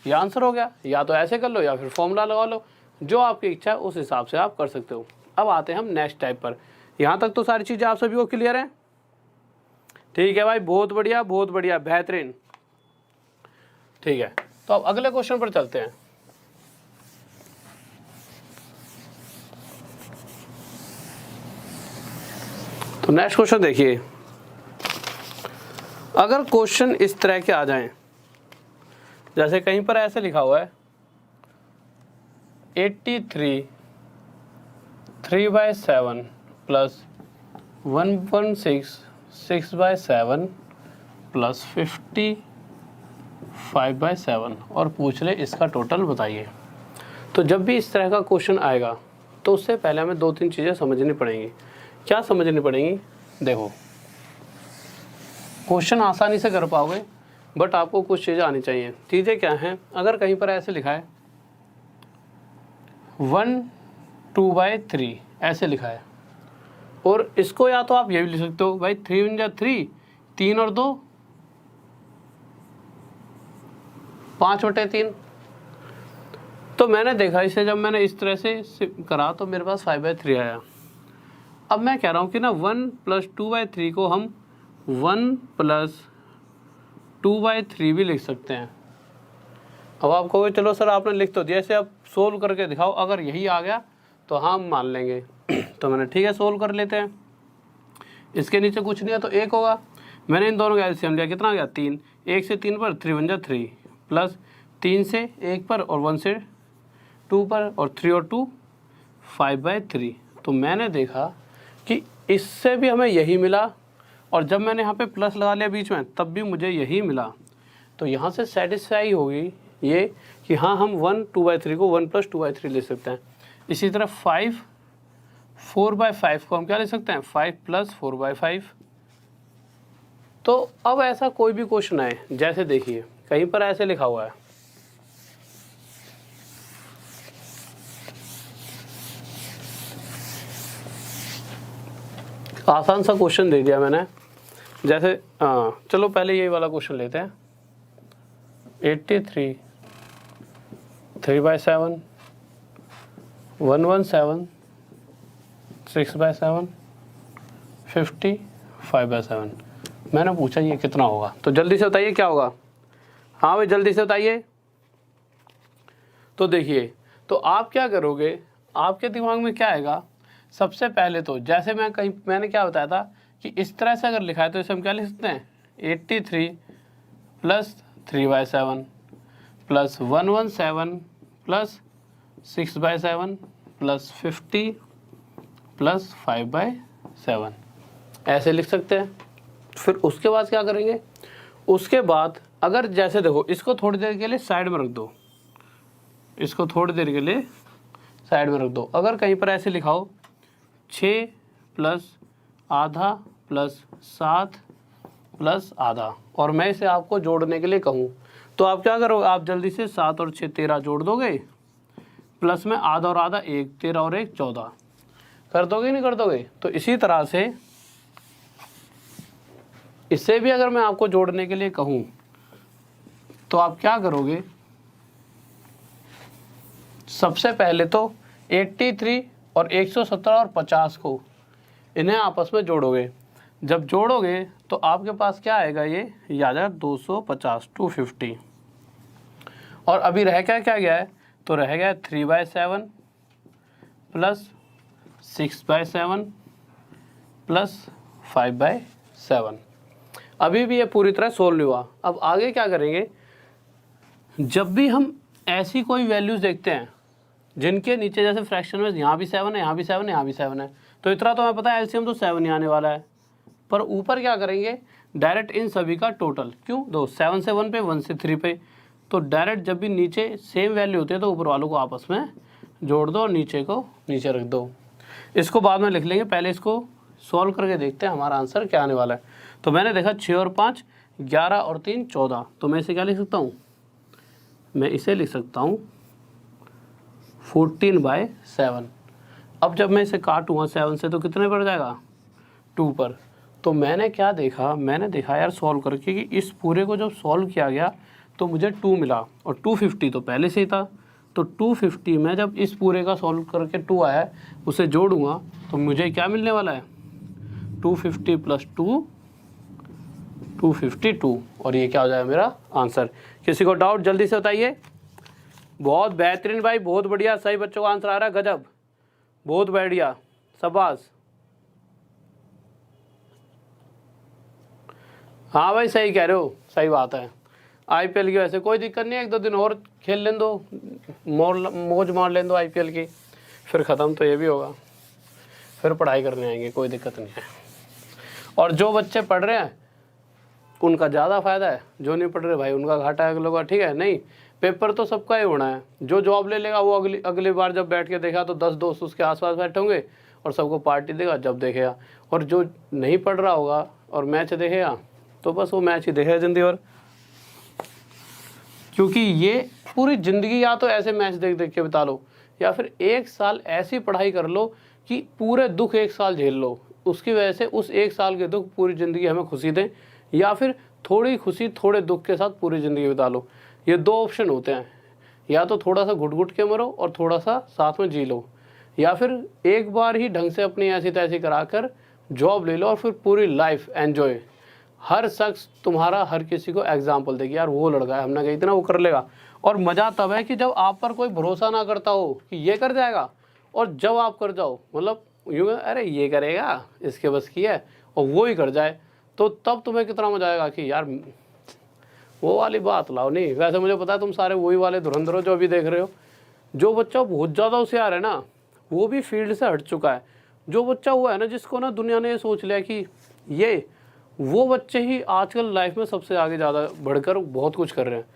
ये आंसर हो गया। या तो ऐसे कर लो या फिर फॉर्मूला लगा लो, जो आपकी इच्छा है उस हिसाब से आप कर सकते हो। अब आते हैं हम नेक्स्ट टाइप पर। यहाँ तक तो सारी चीज़ें आप सभी को क्लियर हैं? ठीक है भाई, बहुत बढ़िया बहुत बढ़िया, बेहतरीन। ठीक है, तो अब अगले क्वेश्चन पर चलते हैं। तो नेक्स्ट क्वेश्चन देखिए, अगर क्वेश्चन इस तरह के आ जाएं, जैसे कहीं पर ऐसे लिखा हुआ है 83 3/7 प्लस 116 6/7 प्लस 50 5/7 और पूछ ले इसका टोटल बताइए। तो जब भी इस तरह का क्वेश्चन आएगा तो उससे पहले हमें 2-3 चीज़ें समझनी पड़ेंगी। क्या समझनी पड़ेंगी? देखो, क्वेश्चन आसानी से कर पाओगे, बट आपको कुछ चीज़ें आनी चाहिए। चीज़ें क्या हैं? अगर कहीं पर ऐसे लिखा है 1 2/3 ऐसे लिखा है, और इसको या तो आप ये भी लिख सकते हो भाई 3 × 3 3 और 2 5/3। तो मैंने देखा इसे, जब मैंने इस तरह से करा तो मेरे पास 5/3 आया। अब मैं कह रहा हूँ कि ना 1 + 2/3 को हम 1 + 2/3 भी लिख सकते हैं। अब आप कहोगे चलो सर आपने लिख तो दिया, इसे आप सोल्व करके दिखाओ, अगर यही आ गया तो हम मान लेंगे। तो मैंने ठीक है सोल्व कर लेते हैं। इसके नीचे कुछ नहीं है तो 1 होगा। मैंने इन दोनों का एलसीएम लिया, कितना आ गया 3, 1 से 3 पर 3 × 3 प्लस 3 से 1 पर और 1 से 2 पर और 3 और 2 5/3। तो मैंने देखा कि इससे भी हमें यही मिला, और जब मैंने यहाँ पे प्लस लगा लिया बीच में तब भी मुझे यही मिला। तो यहाँ से सेटिस्फाई होगी ये कि हाँ हम 1 2/3 को 1 + 2/3 ले सकते हैं। इसी तरह 5 4/5 को हम क्या ले सकते हैं 5 + 4/5। तो अब ऐसा कोई भी क्वेश्चन आए, जैसे देखिए कहीं पर ऐसे लिखा हुआ है आसान सा क्वेश्चन दे दिया मैंने, जैसे चलो पहले यही वाला क्वेश्चन लेते हैं 83 3/7 117 6/7 50 5/7। मैंने पूछा ये कितना होगा, तो जल्दी से बताइए क्या होगा। हाँ भाई जल्दी से बताइए। तो देखिए, तो आप क्या करोगे, आपके दिमाग में क्या आएगा, सबसे पहले तो जैसे मैंने क्या बताया था कि इस तरह से अगर लिखा है तो इसे हम क्या लिख सकते हैं 83 + 3/7 प्लस 117 प्लस 6/7 प्लस 50 प्लस 5/7 ऐसे लिख सकते हैं। फिर उसके बाद क्या करेंगे, उसके बाद अगर जैसे देखो इसको थोड़ी देर के लिए साइड में रख दो, इसको थोड़ी देर के लिए साइड में रख दो। अगर कहीं पर ऐसे लिखा हो 6 + आधा प्लस 7 + आधा, और मैं इसे आपको जोड़ने के लिए कहूँ तो आप क्या करोगे, आप जल्दी से 7 और 6 13 जोड़ दोगे, प्लस में आधा और आधा 1 13 और 1 14 कर दोगे नहीं कर दोगे। तो इसी तरह से इसे भी अगर मैं आपको जोड़ने के लिए कहूँ तो आप क्या करोगे, सबसे पहले तो 83 और 117 और 50 को इन्हें आपस में जोड़ोगे। जब जोड़ोगे तो आपके पास क्या आएगा, ये आ जाएगा 250 250। और अभी रह क्या गया है तो रह गया 3/7 प्लस 6/7 प्लस 5/7। अभी भी ये पूरी तरह सोल्व नहीं हुआ। अब आगे क्या करेंगे, जब भी हम ऐसी कोई वैल्यूज़ देखते हैं जिनके नीचे जैसे फ्रैक्शन में यहाँ भी 7 है, यहाँ भी 7 है, यहाँ भी 7 है, तो इतना तो हमें पता है एलसीएम तो 7 ही आने वाला है। पर ऊपर क्या करेंगे, डायरेक्ट इन सभी का टोटल, क्यों दो 7 से 1 पे, 1 से 3 पे, तो डायरेक्ट जब भी नीचे सेम वैल्यू होती है तो ऊपर वालों को आपस में जोड़ दो और नीचे को नीचे रख दो। इसको बाद में लिख लेंगे, पहले इसको सॉल्व करके देखते हैं हमारा आंसर क्या आने वाला है। तो मैंने देखा 6 और 5 11 और 3 14, तो मैं इसे क्या लिख सकता हूँ, मैं इसे लिख सकता हूँ 14/7। अब जब मैं इसे काटूँगा 7 से तो कितने पर जाएगा, 2 पर। तो मैंने क्या देखा, मैंने देखा यार सॉल्व करके कि इस पूरे को जब सॉल्व किया गया तो मुझे 2 मिला और 250 तो पहले से ही था। तो 250 में जब इस पूरे का सॉल्व करके 2 आया है उसे जोड़ूंगा तो मुझे क्या मिलने वाला है, 250 + 2 252, और ये क्या हो जाएगा मेरा आंसर। किसी को डाउट जल्दी से बताइए। बहुत बेहतरीन भाई, बहुत बढ़िया, सही बच्चों का आंसर आ रहा है, गजब, बहुत बढ़िया, शाबाश। हाँ भाई सही कह रहे हो, सही बात है। आईपीएल की वैसे कोई दिक्कत नहीं है, 1-2 दिन और खेल लें दो, मौज मार लें दो आईपीएल की, फिर ख़त्म तो ये भी होगा, फिर पढ़ाई करने आएंगे, कोई दिक्कत नहीं है। और जो बच्चे पढ़ रहे हैं उनका ज़्यादा फ़ायदा है, जो नहीं पढ़ रहे भाई उनका घाटा है अगलों का, ठीक है। नहीं, पेपर तो सबका ही होना है। जो जॉब ले लेगा वो अगली बार जब बैठ के देखा तो 10 दोस्त उसके आसपास बैठे होंगे और सबको पार्टी देगा जब देखेगा। और जो नहीं पढ़ रहा होगा और मैच देखेगा तो बस वो मैच ही देखेगा ज़िंदगी भर, क्योंकि ये पूरी ज़िंदगी या तो ऐसे मैच देख देख के बिता लो, या फिर 1 साल ऐसी पढ़ाई कर लो कि पूरे दुख 1 साल झेल लो, उसकी वजह से उस 1 साल के दुख पूरी ज़िंदगी हमें खुशी दें, या फिर थोड़ी खुशी थोड़े दुख के साथ पूरी ज़िंदगी बिता लो। ये 2 ऑप्शन होते हैं, या तो थोड़ा सा घुट घुट के मरो और थोड़ा सा साथ में जी लो, या फिर एक बार ही ढंग से अपनी ऐसी तैसी करा कर जॉब ले लो और फिर पूरी लाइफ एन्जॉय। हर शख्स तुम्हारा हर किसी को एग्जाम्पल देगी, यार वो लड़का है, हमने कही थी ना वो कर लेगा। और मज़ा तब है कि जब आप पर कोई भरोसा ना करता हो कि ये कर जाएगा, और जब आप कर जाओ, मतलब यूँ अरे ये करेगा, इसके बस की है, और वो ही कर जाए, तो तब तुम्हें कितना मजा आएगा कि यार वो वाली बात लाओ। नहीं वैसे मुझे पता है तुम सारे वही वाले धुरंधर हो जो अभी देख रहे हो। जो बच्चा बहुत ज़्यादा होशियार है ना वो भी फील्ड से हट चुका है। जो बच्चा हुआ है ना जिसको ना दुनिया ने ये सोच लिया कि ये, वो बच्चे ही आजकल लाइफ में सबसे आगे ज़्यादा बढ़कर बहुत कुछ कर रहे हैं।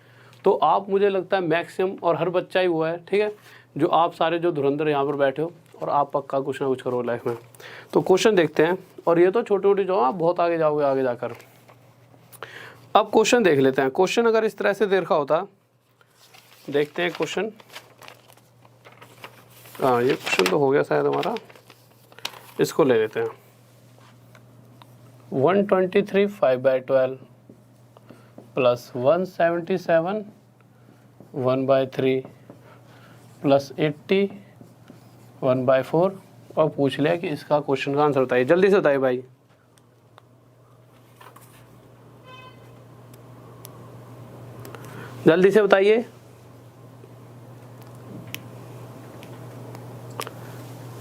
तो आप, मुझे लगता है मैक्सिमम और हर बच्चा ही हुआ है, ठीक है, जो आप सारे जो धुरंधर यहाँ पर बैठे हो, और आप पक्का कुछ ना कुछ करो लाइफ में। तो क्वेश्चन देखते हैं, और ये तो छोटी छोटी जो आप बहुत आगे जाओगे आगे जाकर। अब क्वेश्चन देख लेते हैं। क्वेश्चन अगर इस तरह से देखा होता, देखते हैं क्वेश्चन। हाँ ये क्वेश्चन तो हो गया शायद हमारा, इसको ले लेते हैं। 123 5/12 प्लस 177 1/3 प्लस 80 1/4, और पूछ लिया कि इसका क्वेश्चन का आंसर बताइए। जल्दी से बताइए भाई, जल्दी से बताइए।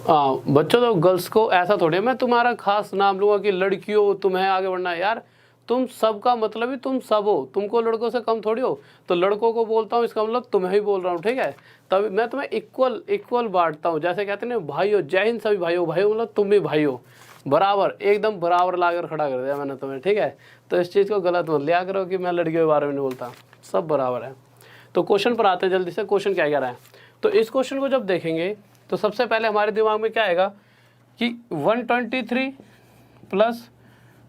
हाँ बच्चों, तो गर्ल्स को ऐसा थोड़ी है मैं तुम्हारा खास नाम लूँगा कि लड़कियों तुम्हें आगे बढ़ना है। यार तुम सबका मतलब ही तुम सब हो, तुमको लड़कों से कम थोड़ी हो। तो लड़कों को बोलता हूँ इसका मतलब तुम्हें ही बोल रहा हूँ, ठीक है। तभी मैं तुम्हें इक्वल बांटता हूँ। जैसे कहते हैं ना भाई हो, जय हिंद सभी भाई हो, भाई हो मतलब तुम भी भाई हो, बराबर एकदम बराबर लाकर खड़ा कर दिया मैंने तुम्हें, ठीक है। तो इस चीज़ को गलत मत लिया करो कि मैं लड़कियों के बारे में नहीं बोलता, सब बराबर है। तो क्वेश्चन पर आते हैं जल्दी से। क्वेश्चन क्या कह रहा है, तो इस क्वेश्चन को जब देखेंगे तो सबसे पहले हमारे दिमाग में क्या आएगा कि 123 plus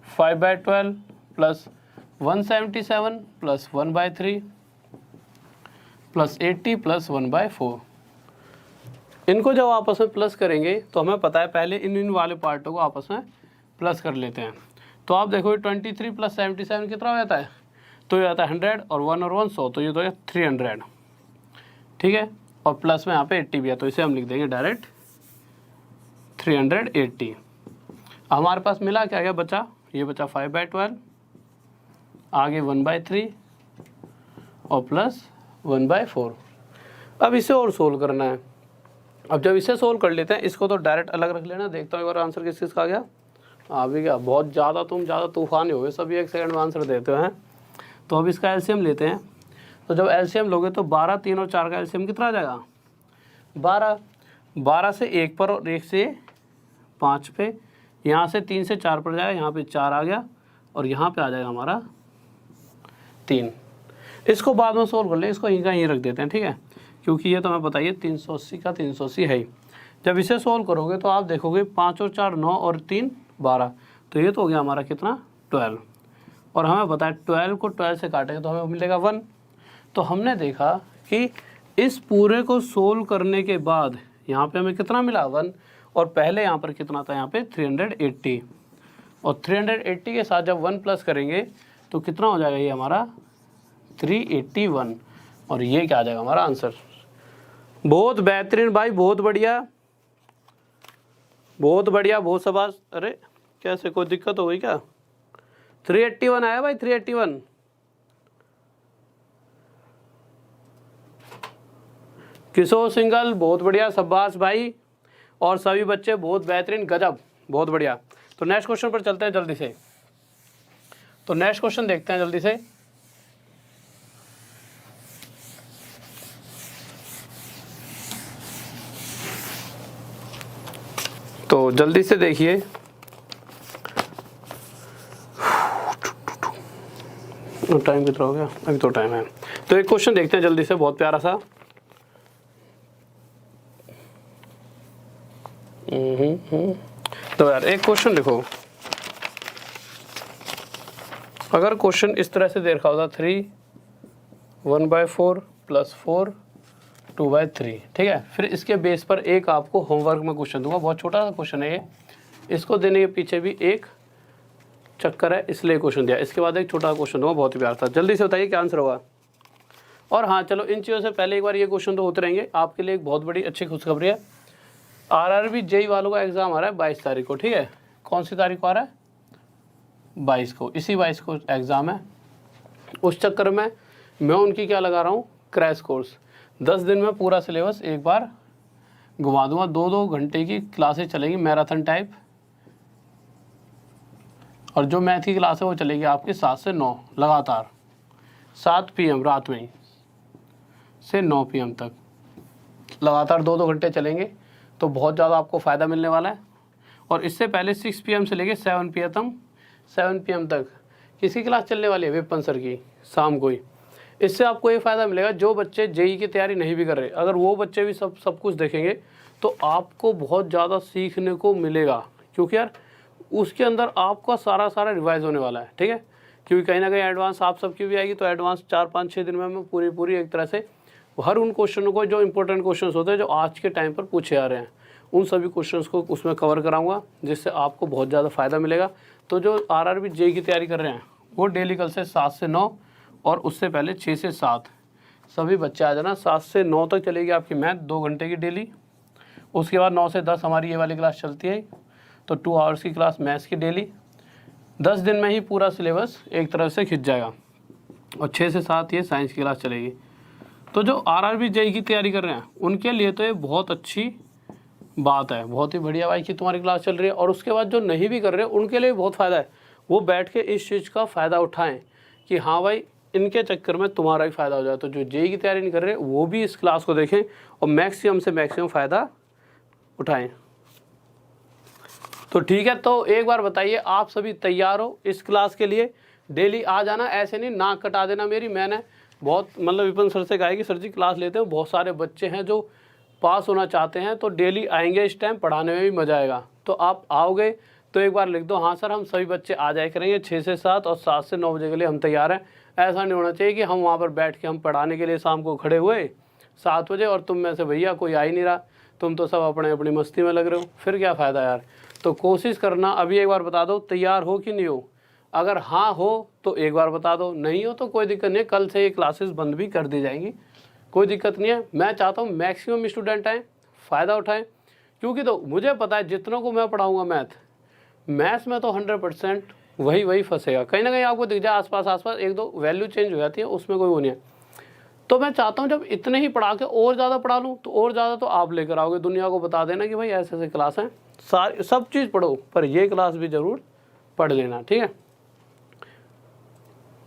5/12 plus 177 plus 1/3 plus 80 plus 1/4। इनको जब आपस में प्लस करेंगे तो हमें पता है पहले इन वाले पार्टों को आपस में प्लस कर लेते हैं। तो आप देखो 23 प्लस 77 कितना हो जाता है, तो ये आता है 100, और 1 और 1 100, तो ये तो है 300, ठीक है। और प्लस में यहाँ पे 80 भी है, तो इसे हम लिख देंगे डायरेक्ट 380। हमारे पास मिला क्या गया, बचा ये बचा 5/12, आगे 1/3 और प्लस 1/4। अब इसे और सोल्व करना है। अब जब इसे सोल्व कर लेते हैं, इसको तो डायरेक्ट अलग रख लेना। देखता हूँ एक बार आंसर किस किस का आ गया। आ भी गया। बहुत ज़्यादा तुम ज़्यादा तूफानी हो गए, सभी 1 सेकंड में आंसर देते हो हैं। तो अब इसका एलसीएम लेते हैं। तो जब एलसीएम लोगे तो 12, 3 और 4 का एलसीएम कितना आ जाएगा? 12। 12 से 1 पर और 1 से 5 पे, यहाँ से 3 से 4 पर जाएगा, यहाँ पे 4 आ गया और यहाँ पे आ जाएगा हमारा 3। इसको बाद में सोल्व कर लें, इसको यहीं का यहीं रख देते हैं, ठीक है, क्योंकि ये तो हमें बताइए 380 का 380 है ही। जब इसे सोल्व करोगे तो आप देखोगे 5 और 4 9 और 3 12, तो ये तो हो गया हमारा कितना? 12। और हमें पता है 12 को 12 से काटेंगे तो हमें मिलेगा 1। तो हमने देखा कि इस पूरे को सोल्व करने के बाद यहाँ पे हमें कितना मिला? 1। और पहले यहाँ पर कितना था? यहाँ पे 380। और 380 के साथ जब 1 प्लस करेंगे तो कितना हो जाएगा? ये हमारा 381। और ये क्या आ जाएगा हमारा आंसर? बहुत बेहतरीन भाई, बहुत बढ़िया, बहुत बढ़िया, बहुत शाबाश। अरे कैसे, कोई दिक्कत हो गई क्या? 381 आया भाई, 381। किशोर सिंगल, बहुत बढ़िया, शाबाश भाई। और सभी बच्चे बहुत बेहतरीन, गजब, बहुत बढ़िया। तो नेक्स्ट क्वेश्चन पर चलते हैं जल्दी से। तो नेक्स्ट क्वेश्चन देखते हैं जल्दी से। तो जल्दी से देखिए, टाइम कितना हो गया? अभी तो टाइम है। तो एक क्वेश्चन देखते हैं जल्दी से, बहुत प्यारा सा। तो यार एक क्वेश्चन लिखो। अगर क्वेश्चन इस तरह से दे रखा होता 3 1/4 + 4 2/3, ठीक है, फिर इसके बेस पर एक आपको होमवर्क में क्वेश्चन दूंगा। बहुत छोटा सा क्वेश्चन है ये, इसको देने के पीछे भी एक चक्कर है, इसलिए क्वेश्चन दिया। इसके बाद एक छोटा क्वेश्चन दूंगा, बहुत ही प्यारा था। जल्दी से बताइए क्या आंसर होगा। और हाँ चलो, इन चीज़ों से पहले एक बार ये क्वेश्चन तो होते रहेंगे। आपके लिए एक बहुत बड़ी अच्छी खुशखबरी है, आरआरबी जेई वालों का एग्ज़ाम आ रहा है 22 तारीख को, ठीक है। कौन सी तारीख को आ रहा है? 22 को, इसी 22 को एग्ज़ाम है। उस चक्कर में मैं उनकी क्या लगा रहा हूँ? Crash course. 10 दिन में पूरा सिलेबस एक बार घुमा दूंगा। 2-2 घंटे की क्लासेस चलेगी, मैराथन टाइप। और जो मैथ की क्लास है वो चलेगी आपकी 7 से 9 लगातार, 7 PM रात में ही से 9 PM तक लगातार 2-2 घंटे चलेंगे। तो बहुत ज़्यादा आपको फ़ायदा मिलने वाला है। और इससे पहले 6 PM से लेके 7 PM तक किसकी क्लास चलने वाली है? विपिन सर की, शाम को ही। इससे आपको ये फ़ायदा मिलेगा, जो बच्चे जेई की तैयारी नहीं भी कर रहे, अगर वो बच्चे भी सब कुछ देखेंगे तो आपको बहुत ज़्यादा सीखने को मिलेगा। क्योंकि यार उसके अंदर आपका सारा रिवाइज होने वाला है, ठीक है। क्योंकि कहीं ना कहीं एडवांस आप सबकी भी आएगी, तो एडवांस 4-5-6 दिन में मैं पूरी एक तरह से हर उन क्वेश्चनों को, जो इंपॉर्टेंट क्वेश्चंस होते हैं जो आज के टाइम पर पूछे आ रहे हैं, उन सभी क्वेश्चंस को उसमें कवर कराऊंगा, जिससे आपको बहुत ज़्यादा फ़ायदा मिलेगा। तो जो आरआरबी जेई की तैयारी कर रहे हैं वो डेली कल से 7 से 9 और उससे पहले 6 से 7 सभी बच्चे आ जाना। 7 से 9 तक चलेगी आपकी मैथ, 2 घंटे की डेली। उसके बाद 9 से 10 हमारी ये वाली क्लास चलती है, तो 2 आवर्स की क्लास मैथ्स की डेली। 10 दिन में ही पूरा सिलेबस एक तरह से खिंच जाएगा। और 6 से 7 ये साइंस की क्लास चलेगी। तो जो आरआरबी जेई की तैयारी कर रहे हैं उनके लिए तो ये बहुत अच्छी बात है, बहुत ही बढ़िया भाई कि तुम्हारी क्लास चल रही है। और उसके बाद जो नहीं भी कर रहे उनके लिए बहुत फ़ायदा है, वो बैठ के इस चीज़ का फ़ायदा उठाएं कि हाँ भाई इनके चक्कर में तुम्हारा ही फ़ायदा हो जाए। तो जो जेई की तैयारी नहीं कर रहे वो भी इस क्लास को देखें और मैक्सिमम से मैक्सिमम फ़ायदा उठाएं। तो ठीक है, तो एक बार बताइए आप सभी तैयार हो इस क्लास के लिए? डेली आ जाना, ऐसे नहीं नाक कटा देना मेरी। मैंने बहुत मतलब विपिन सर से कहा है कि सर जी क्लास लेते हो, बहुत सारे बच्चे हैं जो पास होना चाहते हैं, तो डेली आएंगे, इस टाइम पढ़ाने में भी मज़ा आएगा। तो आप आओगे तो एक बार लिख दो, हाँ सर हम सभी बच्चे आ जाया करेंगे 6 से 7 और 7 से 9 बजे के लिए हम तैयार हैं। ऐसा नहीं होना चाहिए कि हम वहाँ पर बैठ के हम पढ़ाने के लिए शाम को खड़े हुए 7 बजे और तुम में से भैया कोई आ ही नहीं रहा, तुम तो सब अपनी मस्ती में लग रहे हो, फिर क्या फ़ायदा यार। तो कोशिश करना, अभी एक बार बता दो तैयार हो कि नहीं हो। अगर हाँ हो तो एक बार बता दो, नहीं हो तो कोई दिक्कत नहीं है, कल से ये क्लासेस बंद भी कर दी जाएंगी, कोई दिक्कत नहीं है। मैं चाहता हूँ मैक्सिमम स्टूडेंट आएँ, फ़ायदा उठाएं। क्योंकि तो मुझे पता है जितनों को मैं पढ़ाऊँगा मैथ्स में तो 100% वही फंसेगा। कहीं ना कहीं आपको दिख जाए आसपास 1-2 वैल्यू चेंज हो जाती है, उसमें कोई वो नहीं है। तो मैं चाहता हूँ जब इतने ही पढ़ा के और ज़्यादा पढ़ा लूँ तो और ज़्यादा तो आप लेकर आओगे, दुनिया को बता देना कि भाई ऐसे ऐसे क्लास हैं, सारी सब चीज़ पढ़ो पर ये क्लास भी ज़रूर पढ़ लेना, ठीक है,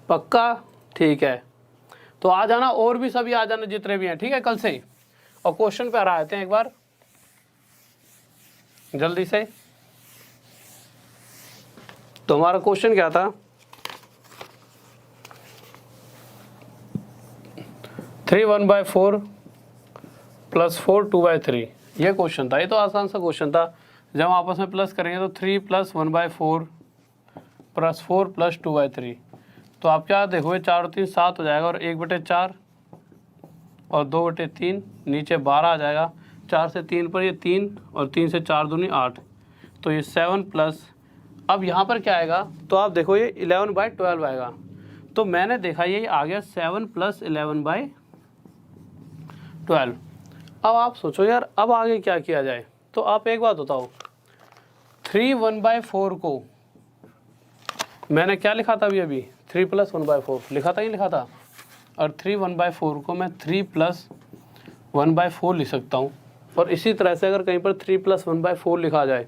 पक्का, ठीक है। तो आ जाना, और भी सभी आ जाना जितने भी हैं, ठीक है, कल से ही। और क्वेश्चन पे आ आते हैं एक बार जल्दी से। तो हमारा क्वेश्चन क्या था, 3 1/4 + 4 2/3, ये क्वेश्चन था। ये तो आसान सा क्वेश्चन था, जब आपस में प्लस करेंगे तो 3 + 1/4 + 4 + 2/3, तो आप क्या देखोगे 4 और 3 7 हो जाएगा, और 1/4 और 2/3, नीचे 12 आ जाएगा, 4 से 3 पर ये 3 और 3 से 4 दूनी 8, तो ये 7 प्लस, अब यहाँ पर क्या आएगा तो आप देखो ये 11/12 आएगा। तो मैंने देखा ये आ गया 7 + 11/12। अब आप सोचो यार अब आगे क्या किया जाए, तो आप एक बात बताओ, 3 1/4 को मैंने क्या लिखा था अभी 3 + 1/4 लिखा था, ही लिखा था, और 3 1/4 को मैं 3 + 1/4 लिख सकता हूँ। और इसी तरह से अगर कहीं पर 3 + 1/4 लिखा जाए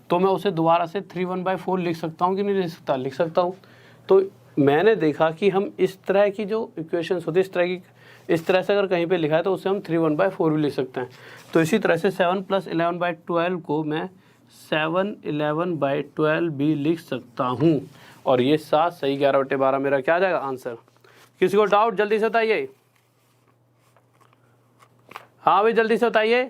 तो मैं उसे दोबारा से 3 1/4 लिख सकता हूँ कि नहीं लिख सकता, लिख सकता हूँ। तो मैंने देखा कि हम इस तरह की जो इक्वेशंस होती है इस तरह से अगर कहीं पे लिखा है तो उसे हम 3 1/4 भी लिख सकते हैं। तो इसी तरह से 7 + 11/12 को मैं 7 11/12 भी लिख सकता हूँ, और ये 7 सही 11/12 मेरा क्या आ जाएगा आंसर। किसी को डाउट जल्दी से बताइए, हाँ भाई जल्दी से बताइए।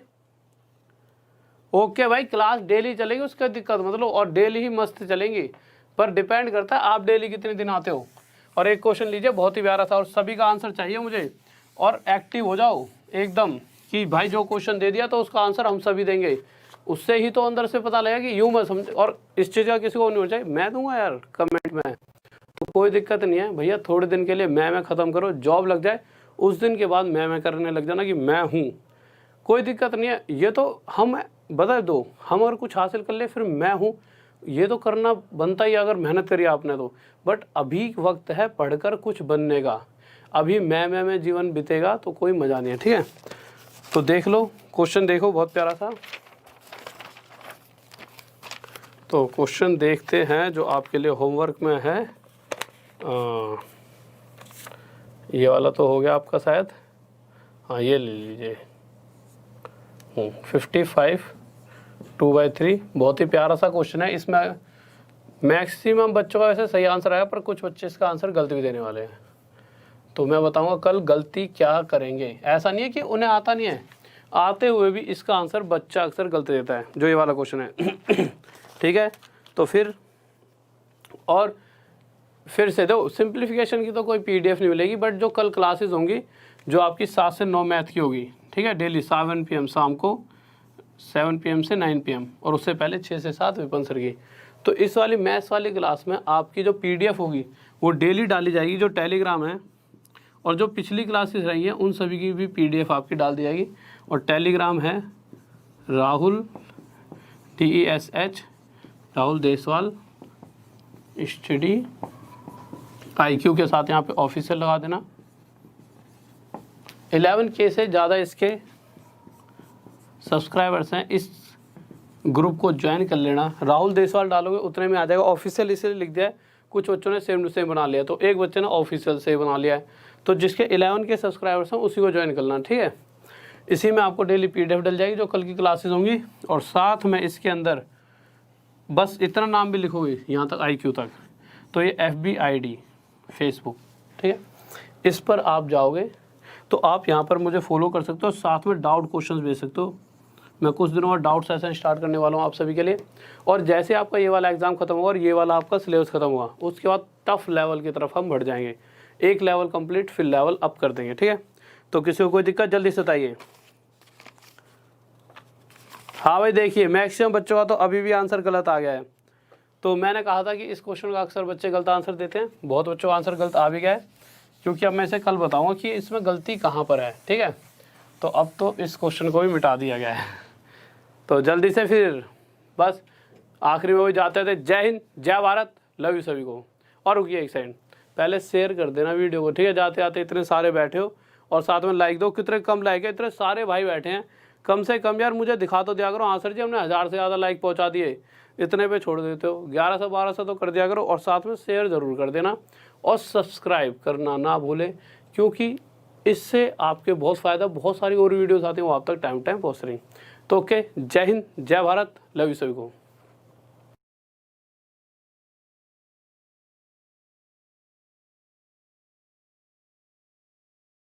ओके भाई, क्लास डेली चलेगी उसका दिक्कत मतलब, और डेली ही मस्त चलेंगी, पर डिपेंड करता है आप डेली कितने दिन आते हो। और एक क्वेश्चन लीजिए बहुत ही प्यारा था, और सभी का आंसर चाहिए मुझे, और एक्टिव हो जाओ एकदम कि भाई जो क्वेश्चन दे दिया तो उसका आंसर हम सभी देंगे, उससे ही तो अंदर से पता लगेगा कि यूँ मत समझ, और इस चीज़ का किसी को नहीं होना चाहिए मैं दूंगा यार कमेंट में, तो कोई दिक्कत नहीं है भैया, थोड़े दिन के लिए मैं ख़त्म करो, जॉब लग जाए उस दिन के बाद मैं करने लग जाना कि मैं हूँ, कोई दिक्कत नहीं है। ये तो हम बता दो, हम अगर कुछ हासिल कर ले फिर मैं हूँ, ये तो करना बनता ही अगर मेहनत करी आपने तो। बट अभी वक्त है पढ़कर कुछ बनने का, अभी मैं जीवन बीतेगा तो कोई मज़ा नहीं है, ठीक है। तो देख लो क्वेश्चन, देखो बहुत प्यारा था। तो क्वेश्चन देखते हैं जो आपके लिए होमवर्क में है। ये वाला तो हो गया आपका शायद, हाँ ये ले लीजिए। 55 2/3, बहुत ही प्यारा सा क्वेश्चन है। इसमें मैक्सिमम बच्चों का वैसे सही आंसर आया, पर कुछ बच्चे इसका आंसर गलत भी देने वाले हैं, तो मैं बताऊंगा कल गलती क्या करेंगे। ऐसा नहीं है कि उन्हें आता नहीं है, आते हुए भी इसका आंसर बच्चा अक्सर गलत देता है, जो ये वाला क्वेश्चन है ठीक है। तो फिर और फिर से दो, सिंप्लीफिकेशन की तो कोई PDF नहीं मिलेगी, बट जो कल क्लासेस होंगी जो आपकी 7 से 9 मैथ की होगी, ठीक है, डेली 7 PM शाम को, 7 PM से 9 PM, और उससे पहले 6 से 7 विपन सर की। तो इस वाली मैथ्स वाली क्लास में आपकी जो PDF होगी वो डेली डाली जाएगी, जो टेलीग्राम है, और जो पिछली क्लासेस रही हैं उन सभी की भी PDF आपकी डाल दी जाएगी। और टेलीग्राम है Rahul DESH Rahul Deswal study IQ के साथ यहाँ पे ऑफिशियल लगा देना। 11K से ज़्यादा इसके सब्सक्राइबर्स हैं, इस ग्रुप को ज्वाइन कर लेना। राहुल देसवाल डालोगे उतने में आ जाएगा, ऑफिशियल इसलिए लिख दिया है, कुछ बच्चों ने सेम टू सेम बना लिया, तो एक बच्चे ने ऑफिशियल से बना लिया है, तो जिसके 11K सब्सक्राइबर्स हैं उसी को ज्वाइन कर लेना, ठीक है। इसी में आपको डेली PDF डल जाएगी जो कल की क्लासेस होंगी, और साथ में इसके अंदर बस इतना नाम भी लिखोगे यहाँ तक IQ तक, तो ये FB ID फेसबुक, ठीक है, इस पर आप जाओगे तो आप यहाँ पर मुझे फॉलो कर सकते हो, साथ में डाउट क्वेश्चंस भेज सकते हो। मैं कुछ दिनों में डाउट सेशन स्टार्ट करने वाला हूँ आप सभी के लिए, और जैसे आपका ये वाला एग्ज़ाम खत्म होगा और ये वाला आपका सिलेबस खत्म होगा, उसके बाद टफ लेवल की तरफ हम बढ़ जाएंगे, एक लेवल कंप्लीट फिर लेवल अप कर देंगे, ठीक है। तो किसी को कोई दिक्कत जल्दी से बताइए। हाँ भाई देखिए मैक्सिमम बच्चों का तो अभी भी आंसर गलत आ गया है, तो मैंने कहा था कि इस क्वेश्चन का अक्सर बच्चे गलत आंसर देते हैं, बहुत बच्चों का आंसर गलत आ भी गया है, क्योंकि अब मैं इसे कल बताऊंगा कि इसमें गलती कहाँ पर है, ठीक है। तो अब तो इस क्वेश्चन को भी मिटा दिया गया है, तो जल्दी से फिर बस आखिरी में वही जाते थे, जय हिंद जय भारत, लव यू सभी को। और रुकिए एक सेकंड, पहले शेयर कर देना वीडियो को, ठीक है, जाते आते इतने सारे बैठे हो, और साथ में लाइक दो। कितने कम लाइक है, इतने सारे भाई बैठे हैं, कम से कम यार मुझे दिखा तो दिया करो। हाँ सर जी हमने 1000 से ज़्यादा लाइक पहुँचा दिए, इतने पे छोड़ देते हो। 1100-1200 तो कर दिया करो, और साथ में शेयर ज़रूर कर देना और सब्सक्राइब करना ना भूलें, क्योंकि इससे आपके बहुत फ़ायदा, बहुत सारी और वीडियोस आती हैं वो आप तक टाइम पहुँच रही। तो ओके, जय हिंद, जय भारत, लव यू सभी को।